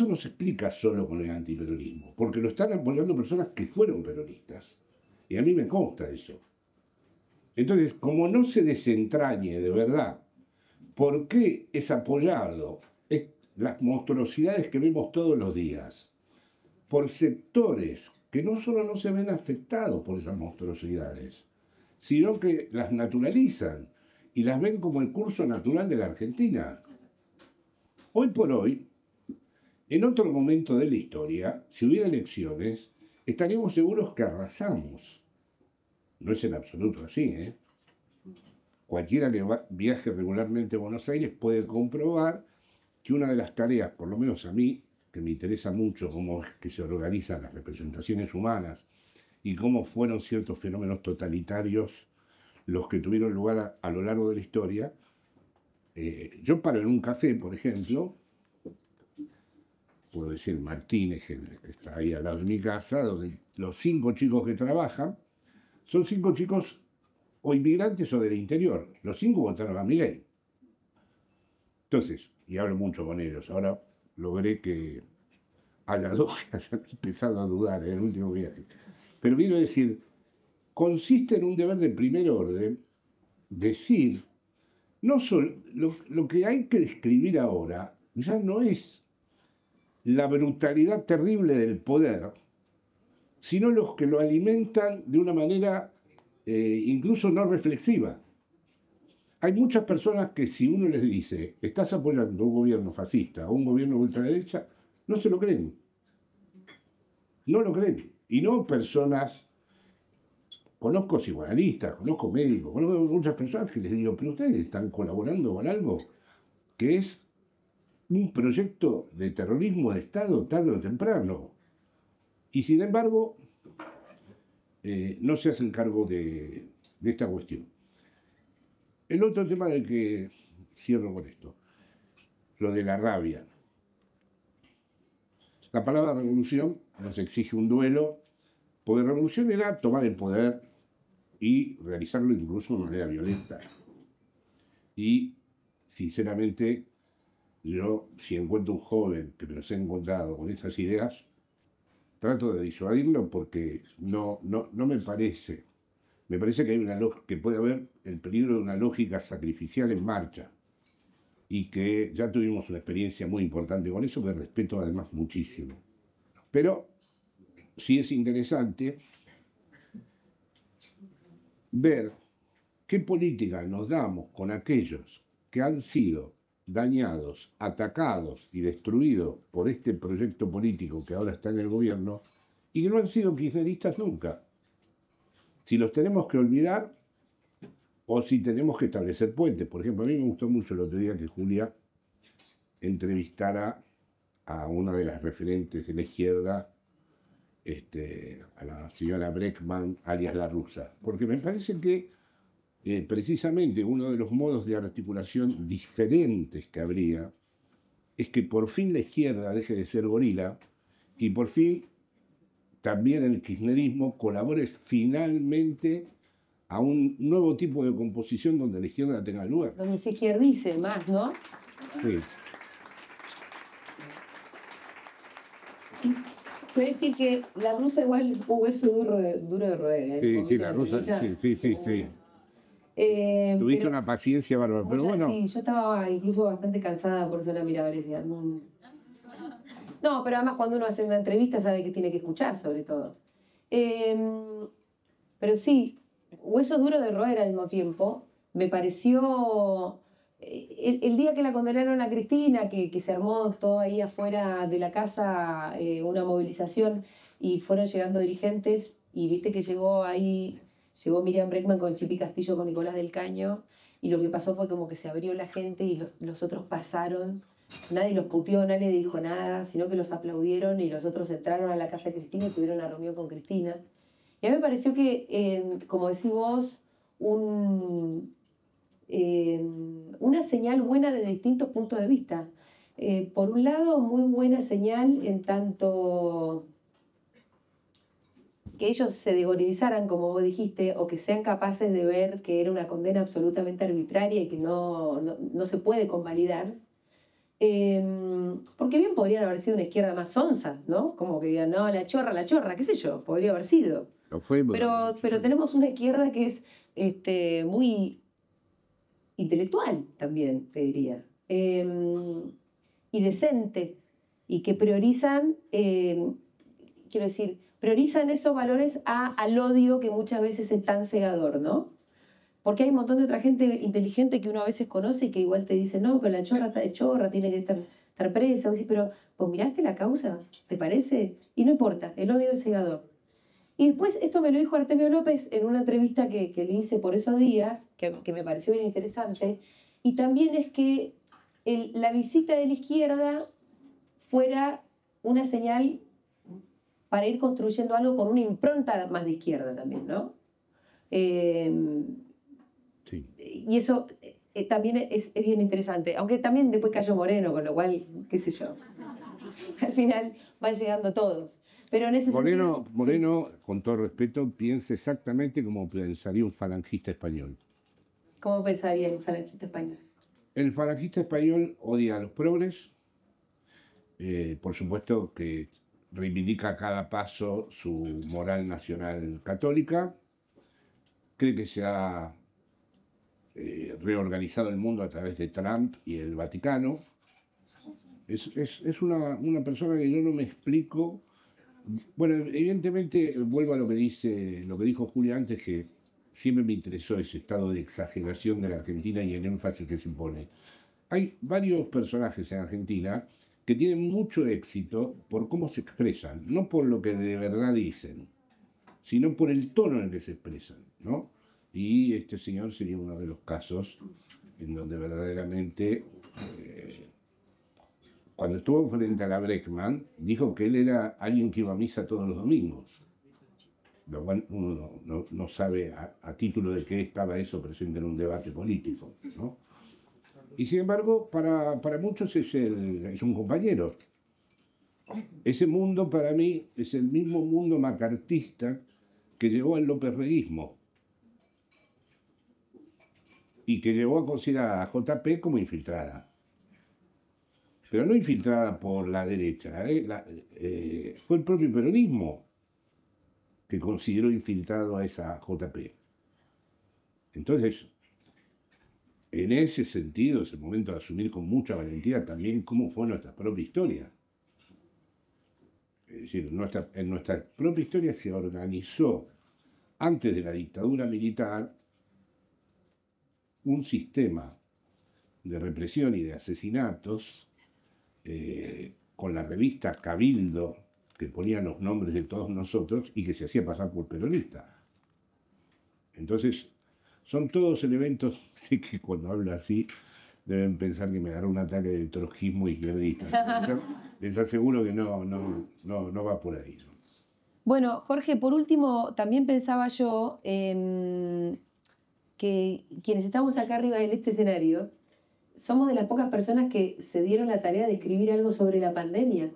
no se explica solo con el antiperonismo, porque lo están apoyando personas que fueron peronistas. Y a mí me consta eso. Entonces, como no se desentrañe de verdad por qué es apoyado las monstruosidades que vemos todos los días por sectores que no solo no se ven afectados por esas monstruosidades, sino que las naturalizan y las ven como el curso natural de la Argentina. Hoy por hoy, en otro momento de la historia, si hubiera elecciones, estaríamos seguros que arrasamos. No es en absoluto así, ¿eh? Cualquiera que viaje regularmente a Buenos Aires puede comprobar que una de las tareas, por lo menos a mí, que me interesa mucho cómo es que se organizan las representaciones humanas y cómo fueron ciertos fenómenos totalitarios los que tuvieron lugar a lo largo de la historia, yo paro en un café, por ejemplo, puedo decir Martínez, que está ahí al lado de mi casa, donde los 5 chicos que trabajan son 5 chicos o inmigrantes o del interior. Los 5 votaron a Milei. Entonces, y hablo mucho con ellos, ahora logré que a las 2 hayan empezado a dudar en el último viaje. Pero quiero decir, consiste en un deber de primer orden decir, no solo, lo que hay que describir ahora ya no es la brutalidad terrible del poder, sino los que lo alimentan de una manera incluso no reflexiva. Hay muchas personas que si uno les dice, estás apoyando un gobierno fascista o un gobierno de ultraderecha, no se lo creen. No lo creen. Y no personas, conozco psicoanalistas, conozco médicos, conozco muchas personas que les digo, pero ustedes están colaborando con algo que es un proyecto de terrorismo de Estado tarde o temprano. Y sin embargo, no se hacen cargo de esta cuestión. El otro tema del que cierro con esto, lo de la rabia. La palabra revolución nos exige un duelo, porque revolución era tomar el poder y realizarlo incluso de manera violenta. Y, sinceramente, yo, si encuentro un joven que me los he encontrado con estas ideas, trato de disuadirlo porque no me parece. Me parece que hay que puede haber el peligro de una lógica sacrificial en marcha y que ya tuvimos una experiencia muy importante con eso que respeto además muchísimo. Pero sí es interesante ver qué política nos damos con aquellos que han sido dañados, atacados y destruidos por este proyecto político que ahora está en el gobierno y que no han sido kirchneristas nunca. Si los tenemos que olvidar o si tenemos que establecer puentes. Por ejemplo, a mí me gustó mucho el otro día que Julia entrevistara a una de las referentes de la izquierda, a la señora Breckman, alias La Rusa, porque me parece que precisamente uno de los modos de articulación diferentes que habría es que por fin la izquierda deje de ser gorila y por fin también el kirchnerismo colabore finalmente a un nuevo tipo de composición donde la izquierda tenga lugar. Donde se izquierdice más, ¿no? Sí. Quiero decir que La Rusa igual hueso duro de roer. Sí, La Rusa, sí. Tuviste una paciencia bárbara, pero bueno. Sí, yo estaba incluso bastante cansada, por eso la miraba y decía, no, pero además cuando uno hace una entrevista sabe que tiene que escuchar, sobre todo. Pero sí, hueso duro de roer al mismo tiempo. Me pareció... El día que la condenaron a Cristina, que se armó todo ahí afuera de la casa, una movilización, y fueron llegando dirigentes, y viste que llegó Miriam Breckman con el Chipi Castillo, con Nicolás del Caño, y lo que pasó fue como que se abrió la gente y los otros pasaron. Nadie los puteó, nadie le dijo nada, sino que los aplaudieron y los otros entraron a la casa de Cristina y tuvieron una reunión con Cristina. Y a mí me pareció que, como decís vos, una señal buena de distintos puntos de vista. Por un lado, muy buena señal en tanto que ellos se degorilizaran, como vos dijiste, o que sean capaces de ver que era una condena absolutamente arbitraria y que no se puede convalidar. Porque bien podrían haber sido una izquierda más sonsa, ¿no? Como que digan, no, la chorra, qué sé yo, podría haber sido. Pero tenemos una izquierda que es muy intelectual también, te diría, y decente, y que priorizan, priorizan esos valores al odio que muchas veces es tan cegador, ¿no? Porque hay un montón de otra gente inteligente que uno a veces conoce y que igual te dice, no, pero la chorra está de chorra, tiene que estar presa. O sí, pero pues miraste la causa, ¿te parece? Y no importa, el odio es cegador. Y después, esto me lo dijo Artemio López en una entrevista que le hice por esos días, que me pareció bien interesante, y también es que la visita de la izquierda fuera una señal para ir construyendo algo con una impronta más de izquierda también, ¿no? Sí. Y eso también es bien interesante, aunque también después cayó Moreno, con lo cual, qué sé yo, al final van llegando todos. Pero en ese Moreno, sí. Con todo respeto, piensa exactamente como pensaría un falangista español. ¿Cómo pensaría el falangista español? El falangista español odia a los progres, por supuesto que reivindica a cada paso su moral nacional católica, cree que se ha reorganizado el mundo a través de Trump y el Vaticano. Es una persona que yo no me explico. Bueno, evidentemente vuelvo a lo que dijo Julia antes, que siempre me interesó ese estado de exageración de la Argentina y el énfasis que se pone. Hay varios personajes en Argentina que tienen mucho éxito por cómo se expresan, no por lo que de verdad dicen, sino por el tono en el que se expresan, ¿no? Y este señor sería uno de los casos en donde verdaderamente cuando estuvo frente a la Bregman, dijo que él era alguien que iba a misa todos los domingos. Lo cual uno no sabe a título de qué estaba eso presente en un debate político, ¿no? Y sin embargo, para muchos es un compañero. Ese mundo para mí es el mismo mundo macartista que llevó al lópez-reguismo y que llevó a considerar a JP como infiltrada. Pero no infiltrada por la derecha, fue el propio peronismo que consideró infiltrado a esa JP. Entonces, en ese sentido, es el momento de asumir con mucha valentía también cómo fue nuestra propia historia. Es decir, en nuestra propia historia se organizó, antes de la dictadura militar, un sistema de represión y de asesinatos con la revista Cabildo, que ponía los nombres de todos nosotros y que se hacía pasar por peronista. Entonces, son todos elementos, sé que cuando hablo así deben pensar que me dará un ataque de trotskismo izquierdista. Les aseguro que no va por ahí, ¿no? Bueno, Jorge, por último, también pensaba yo que quienes estamos acá arriba en este escenario somos de las pocas personas que se dieron la tarea de escribir algo sobre la pandemia.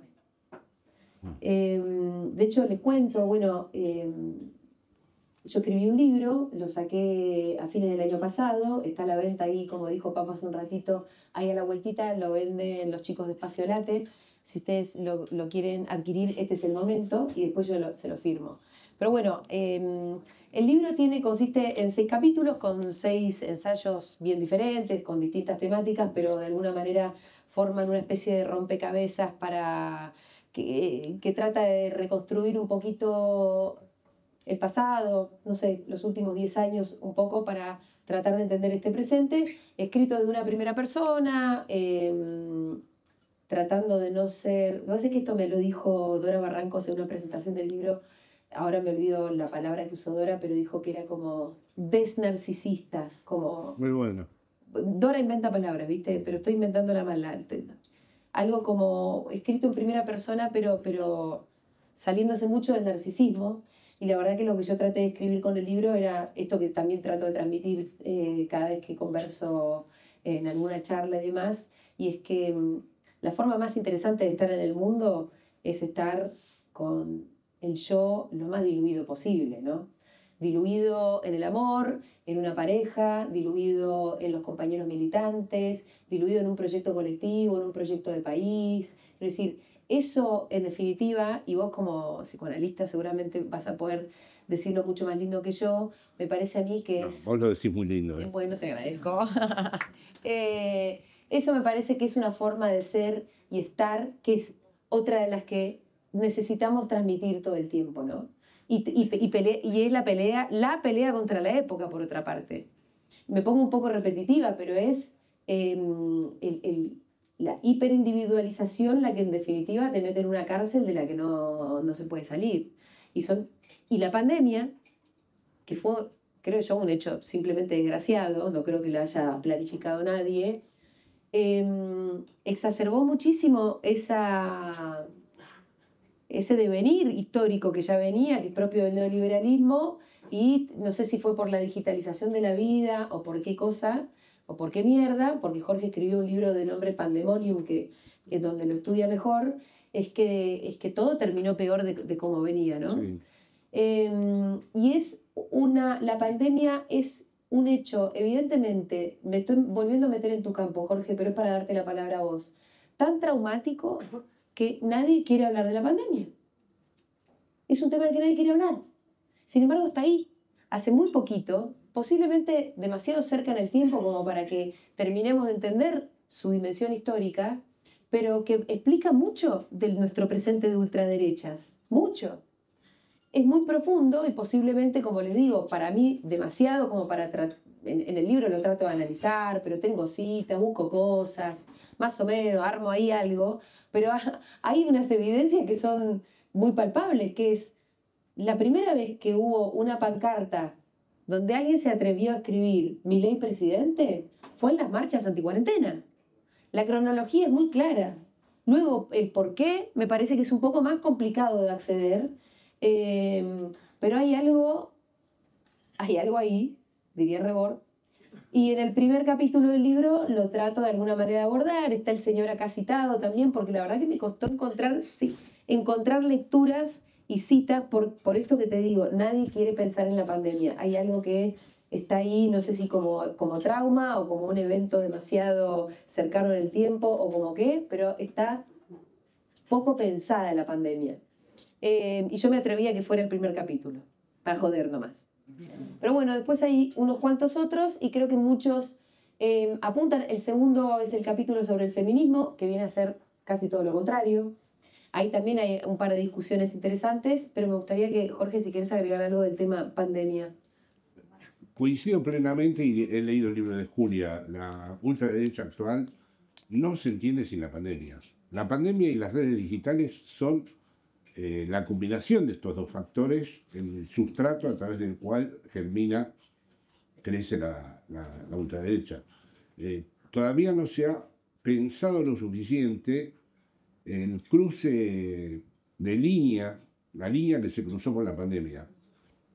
De hecho, les cuento, bueno, yo escribí un libro, lo saqué a fines del año pasado, está a la venta ahí, como dijo Papo hace un ratito, ahí a la vueltita, lo venden los chicos de Espacio Late. Si ustedes lo quieren adquirir, este es el momento, y después yo se lo firmo. Pero bueno, el libro consiste en 6 capítulos con 6 ensayos bien diferentes, con distintas temáticas, pero de alguna manera forman una especie de rompecabezas que trata de reconstruir un poquito el pasado, no sé, los últimos 10 años un poco para tratar de entender este presente, escrito de una primera persona, tratando de no ser... No sé que esto me lo dijo Dora Barrancos en una presentación del libro, ahora me olvido la palabra que usó Dora, pero dijo que era como desnarcisista, como... Muy bueno. Dora inventa palabras, ¿viste? Pero estoy inventando la mala. Algo como escrito en primera persona, pero saliéndose mucho del narcisismo. Y la verdad que lo que yo traté de escribir con el libro era esto que también trato de transmitir cada vez que converso en alguna charla y demás, y es que la forma más interesante de estar en el mundo es estar con el yo lo más diluido posible, ¿no? Diluido en el amor, en una pareja, diluido en los compañeros militantes, diluido en un proyecto colectivo, en un proyecto de país. Es decir, eso en definitiva, y vos como psicoanalista seguramente vas a poder decirlo mucho más lindo que yo, me parece a mí que es... Vos lo decís muy lindo. Bueno, te agradezco. Eso me parece que es una forma de ser y estar, que es otra de las que necesitamos transmitir todo el tiempo, ¿no? Y es la pelea contra la época, por otra parte. Me pongo un poco repetitiva, pero es la hiperindividualización la que en definitiva te mete en una cárcel de la que no se puede salir. Y la pandemia, que fue, creo yo, un hecho simplemente desgraciado, no creo que lo haya planificado nadie, exacerbó muchísimo ese devenir histórico que ya venía, que es propio del neoliberalismo, y no sé si fue por la digitalización de la vida o por qué cosa, o por qué mierda, porque Jorge escribió un libro de nombre Pandemonium, que es donde lo estudia mejor, es que todo terminó peor de cómo venía, ¿no? Sí. Y la pandemia es un hecho, evidentemente, me estoy volviendo a meter en tu campo, Jorge, pero es para darte la palabra a vos, tan traumático que nadie quiere hablar de la pandemia. Es un tema del que nadie quiere hablar. Sin embargo, está ahí. Hace muy poquito, posiblemente demasiado cerca en el tiempo como para que terminemos de entender su dimensión histórica, pero que explica mucho de nuestro presente de ultraderechas. Mucho. Es muy profundo y posiblemente, como les digo, para mí demasiado como para en el libro lo trato de analizar, pero tengo citas, busco cosas, más o menos, armo ahí algo, pero hay unas evidencias que son muy palpables, que es la primera vez que hubo una pancarta donde alguien se atrevió a escribir "Milei presidente" fue en las marchas anticuarentena. La cronología es muy clara. Luego, el por qué me parece que es un poco más complicado de acceder, pero hay algo ahí, diría Rebord, y en el primer capítulo del libro lo trato de alguna manera de abordar. Está el señor acá citado también, porque la verdad que me costó encontrar lecturas y citas por esto que te digo. Nadie quiere pensar en la pandemia. Hay algo que está ahí, no sé si como trauma o como un evento demasiado cercano en el tiempo o como qué, pero está poco pensada la pandemia. Y yo me atreví a que fuera el primer capítulo, para joder nomás. Pero bueno, después hay unos cuantos otros y creo que muchos apuntan. El segundo es el capítulo sobre el feminismo, que viene a ser casi todo lo contrario. Ahí también hay un par de discusiones interesantes, pero me gustaría que, Jorge, si quieres agregar algo del tema pandemia. Coincido plenamente y he leído el libro de Julia. La ultraderecha actual no se entiende sin la pandemia. La pandemia y las redes digitales son la combinación de estos dos factores, el sustrato a través del cual crece la ultraderecha. Todavía no se ha pensado lo suficiente el cruce de la línea que se cruzó con la pandemia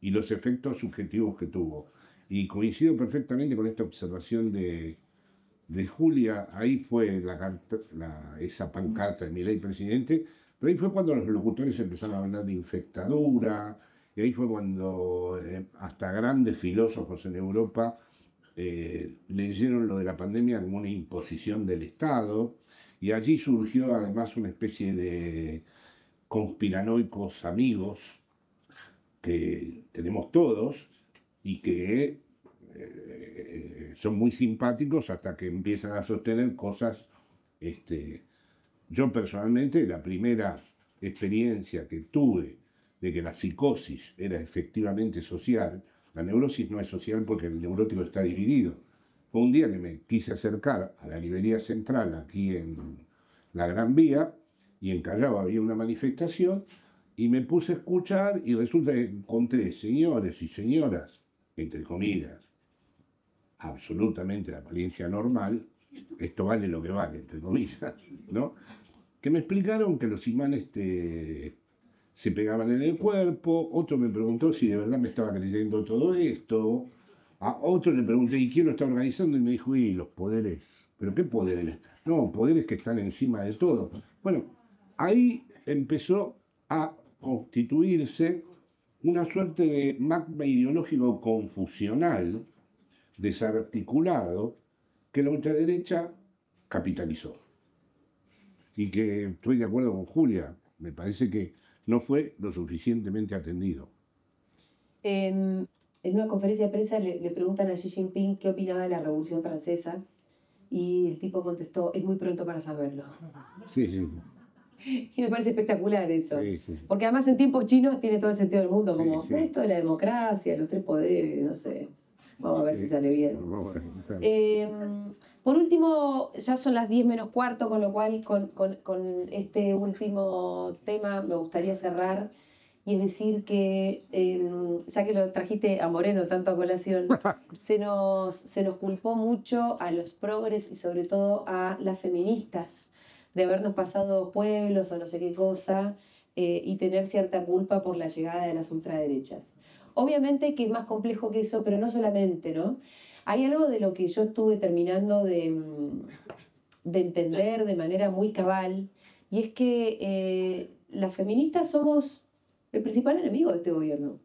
y los efectos subjetivos que tuvo. Y coincido perfectamente con esta observación de Julia. Ahí fue esa pancarta de Milei presidente, pero ahí fue cuando los locutores empezaron a hablar de infectadura, y ahí fue cuando hasta grandes filósofos en Europa leyeron lo de la pandemia como una imposición del Estado, y allí surgió además una especie de conspiranoicos amigos que tenemos todos y que son muy simpáticos hasta que empiezan a sostener cosas. Yo personalmente, la primera experiencia que tuve de que la psicosis era efectivamente social, la neurosis no es social porque el neurótico está dividido. Fue un día que me quise acercar a la librería central aquí en la Gran Vía, y en Callao había una manifestación, y me puse a escuchar y resulta que encontré señores y señoras, entre comillas, absolutamente de apariencia normal, esto vale lo que vale, entre comillas, ¿no? Que me explicaron que los imanes se pegaban en el cuerpo. Otro me preguntó si de verdad me estaba creyendo todo esto. A otro le pregunté, ¿y quién lo está organizando? Y me dijo, y los poderes. ¿Pero qué poderes? No, poderes que están encima de todo. Bueno, ahí empezó a constituirse una suerte de magma ideológico confusional, desarticulado, que la ultraderecha capitalizó. Y que estoy de acuerdo con Julia, me parece que no fue lo suficientemente atendido. En una conferencia de prensa le preguntan a Xi Jinping qué opinaba de la Revolución Francesa y el tipo contestó, es muy pronto para saberlo. Sí, sí. Y me parece espectacular eso. Sí, sí. Porque además en tiempos chinos tiene todo el sentido del mundo, como Sí. esto de la democracia, los tres poderes, no sé. Vamos a ver si sale bien. Por último, ya son las 10 menos cuarto, con lo cual con este último tema me gustaría cerrar. Y es decir que, ya que lo trajiste a Moreno tanto a colación, se nos culpó mucho a los progres y sobre todo a las feministas de habernos pasado pueblos o no sé qué cosa y tener cierta culpa por la llegada de las ultraderechas. Obviamente que es más complejo que eso, pero no solamente, ¿no? Hay algo de lo que yo estuve terminando de entender de manera muy cabal, y es que las feministas somos el principal enemigo de este gobierno.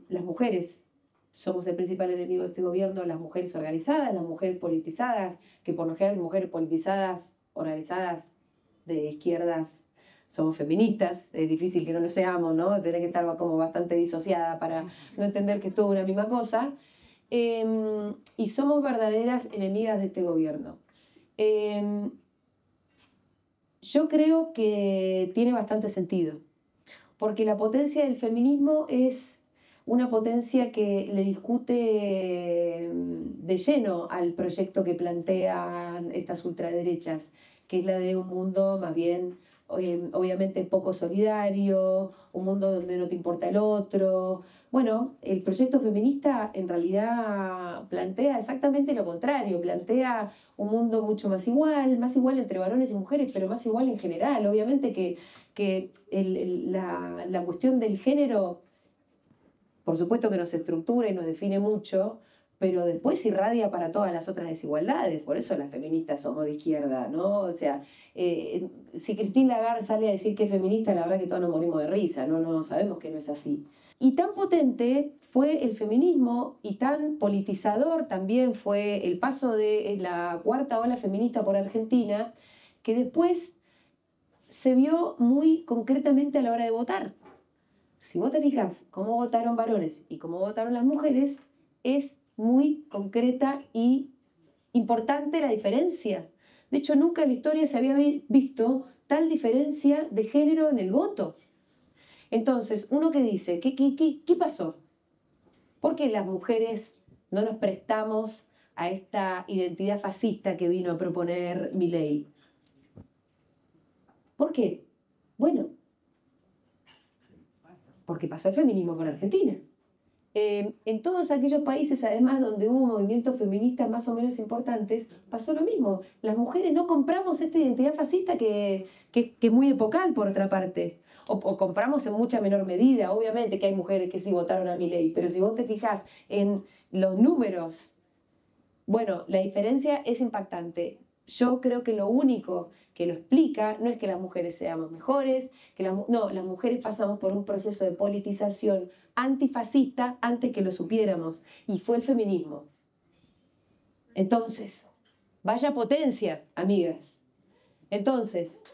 Las mujeres somos el principal enemigo de este gobierno, las mujeres organizadas, las mujeres politizadas, que por lo general mujeres politizadas, organizadas de izquierdas, somos feministas. Es difícil que no lo seamos, ¿no? Tenés que estar como bastante disociada para no entender que es toda una misma cosa. Y somos verdaderas enemigas de este gobierno. Yo creo que tiene bastante sentido, porque la potencia del feminismo es una potencia que le discute de lleno al proyecto que plantean estas ultraderechas, que es la de un mundo más bien obviamente poco solidario, un mundo donde no te importa el otro. Bueno, el proyecto feminista en realidad plantea exactamente lo contrario, plantea un mundo mucho más igual entre varones y mujeres, pero más igual en general. Obviamente que la cuestión del género, por supuesto que nos estructura y nos define mucho, pero después irradia para todas las otras desigualdades. Por eso las feministas somos de izquierda, ¿no? O sea, si Christine Lagarde sale a decir que es feminista, la verdad que todos nos morimos de risa, no sabemos que no es así. Y tan potente fue el feminismo y tan politizador también fue el paso de la cuarta ola feminista por Argentina, que después se vio muy concretamente a la hora de votar. Si vos te fijas cómo votaron varones y cómo votaron las mujeres, es muy concreta y importante la diferencia. De hecho, nunca en la historia se había visto tal diferencia de género en el voto. Entonces, uno que dice, ¿qué pasó? ¿Por qué las mujeres no nos prestamos a esta identidad fascista que vino a proponer Milei? ¿Por qué? Bueno, porque pasó el feminismo por Argentina. En todos aquellos países, además, donde hubo movimientos feministas más o menos importantes, pasó lo mismo. Las mujeres no compramos esta identidad fascista que es muy epocal, por otra parte. O compramos en mucha menor medida. Obviamente que hay mujeres que sí votaron a Milei, pero si vos te fijás en los números, bueno, la diferencia es impactante. Yo creo que lo único que lo explica no es que las mujeres seamos mejores, no, las mujeres pasamos por un proceso de politización antifascista antes que lo supiéramos, y fue el feminismo. Entonces, vaya potencia, amigas. Entonces,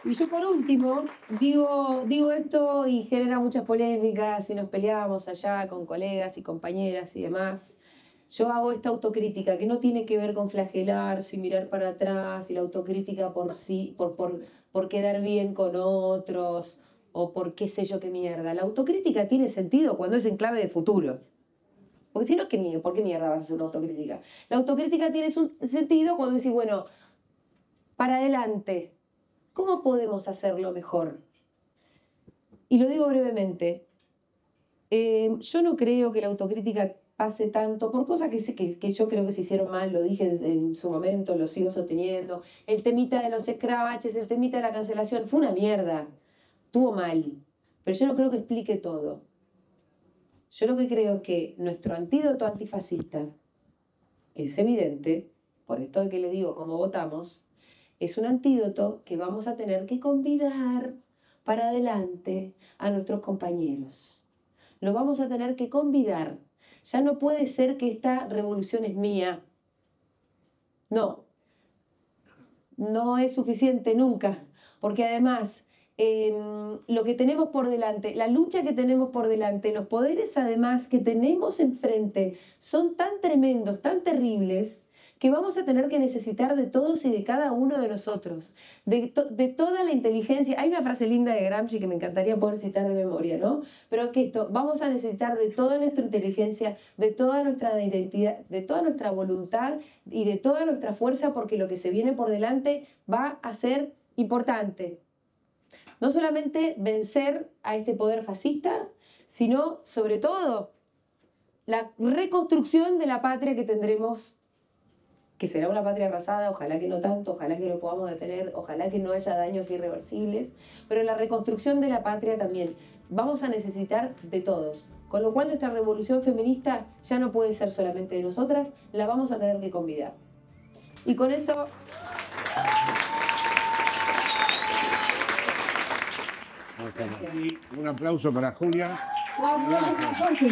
y yo por último digo esto y genera muchas polémicas y nos peleamos allá con colegas y compañeras y demás. Yo hago esta autocrítica que no tiene que ver con flagelarse y mirar para atrás, y la autocrítica por quedar bien con otros o por qué sé yo qué mierda. La autocrítica tiene sentido cuando es en clave de futuro. Porque si no, ¿por qué mierda vas a hacer una autocrítica? La autocrítica tiene sentido cuando decís, bueno, para adelante, ¿cómo podemos hacerlo mejor? Y lo digo brevemente. Yo no creo que la autocrítica pase tanto por cosas que yo creo que se hicieron mal, lo dije en su momento, lo sigo sosteniendo. El temita de los scratches, el temita de la cancelación, fue una mierda, estuvo mal, pero yo no creo que explique todo. Yo lo que creo es que nuestro antídoto antifascista, que es evidente, por esto que le digo cómo votamos, es un antídoto que vamos a tener que convidar para adelante a nuestros compañeros. Lo vamos a tener que convidar. Ya no puede ser que esta revolución es mía. No. No es suficiente nunca. Porque además, lo que tenemos por delante, la lucha que tenemos por delante, los poderes además que tenemos enfrente son tan tremendos, tan terribles, que vamos a tener que necesitar de todos y de cada uno de nosotros, de toda la inteligencia. Hay una frase linda de Gramsci que me encantaría poder citar de memoria, ¿no? Pero que vamos a necesitar de toda nuestra inteligencia, de toda nuestra identidad, de toda nuestra voluntad y de toda nuestra fuerza, porque lo que se viene por delante va a ser importante. No solamente vencer a este poder fascista, sino, sobre todo, la reconstrucción de la patria que tendremos, que será una patria arrasada, ojalá que no tanto, ojalá que lo podamos detener, ojalá que no haya daños irreversibles, pero la reconstrucción de la patria también. Vamos a necesitar de todos, con lo cual nuestra revolución feminista ya no puede ser solamente de nosotras, la vamos a tener que convidar. Y con eso... Un aplauso para Julia. Un aplauso para Jorge.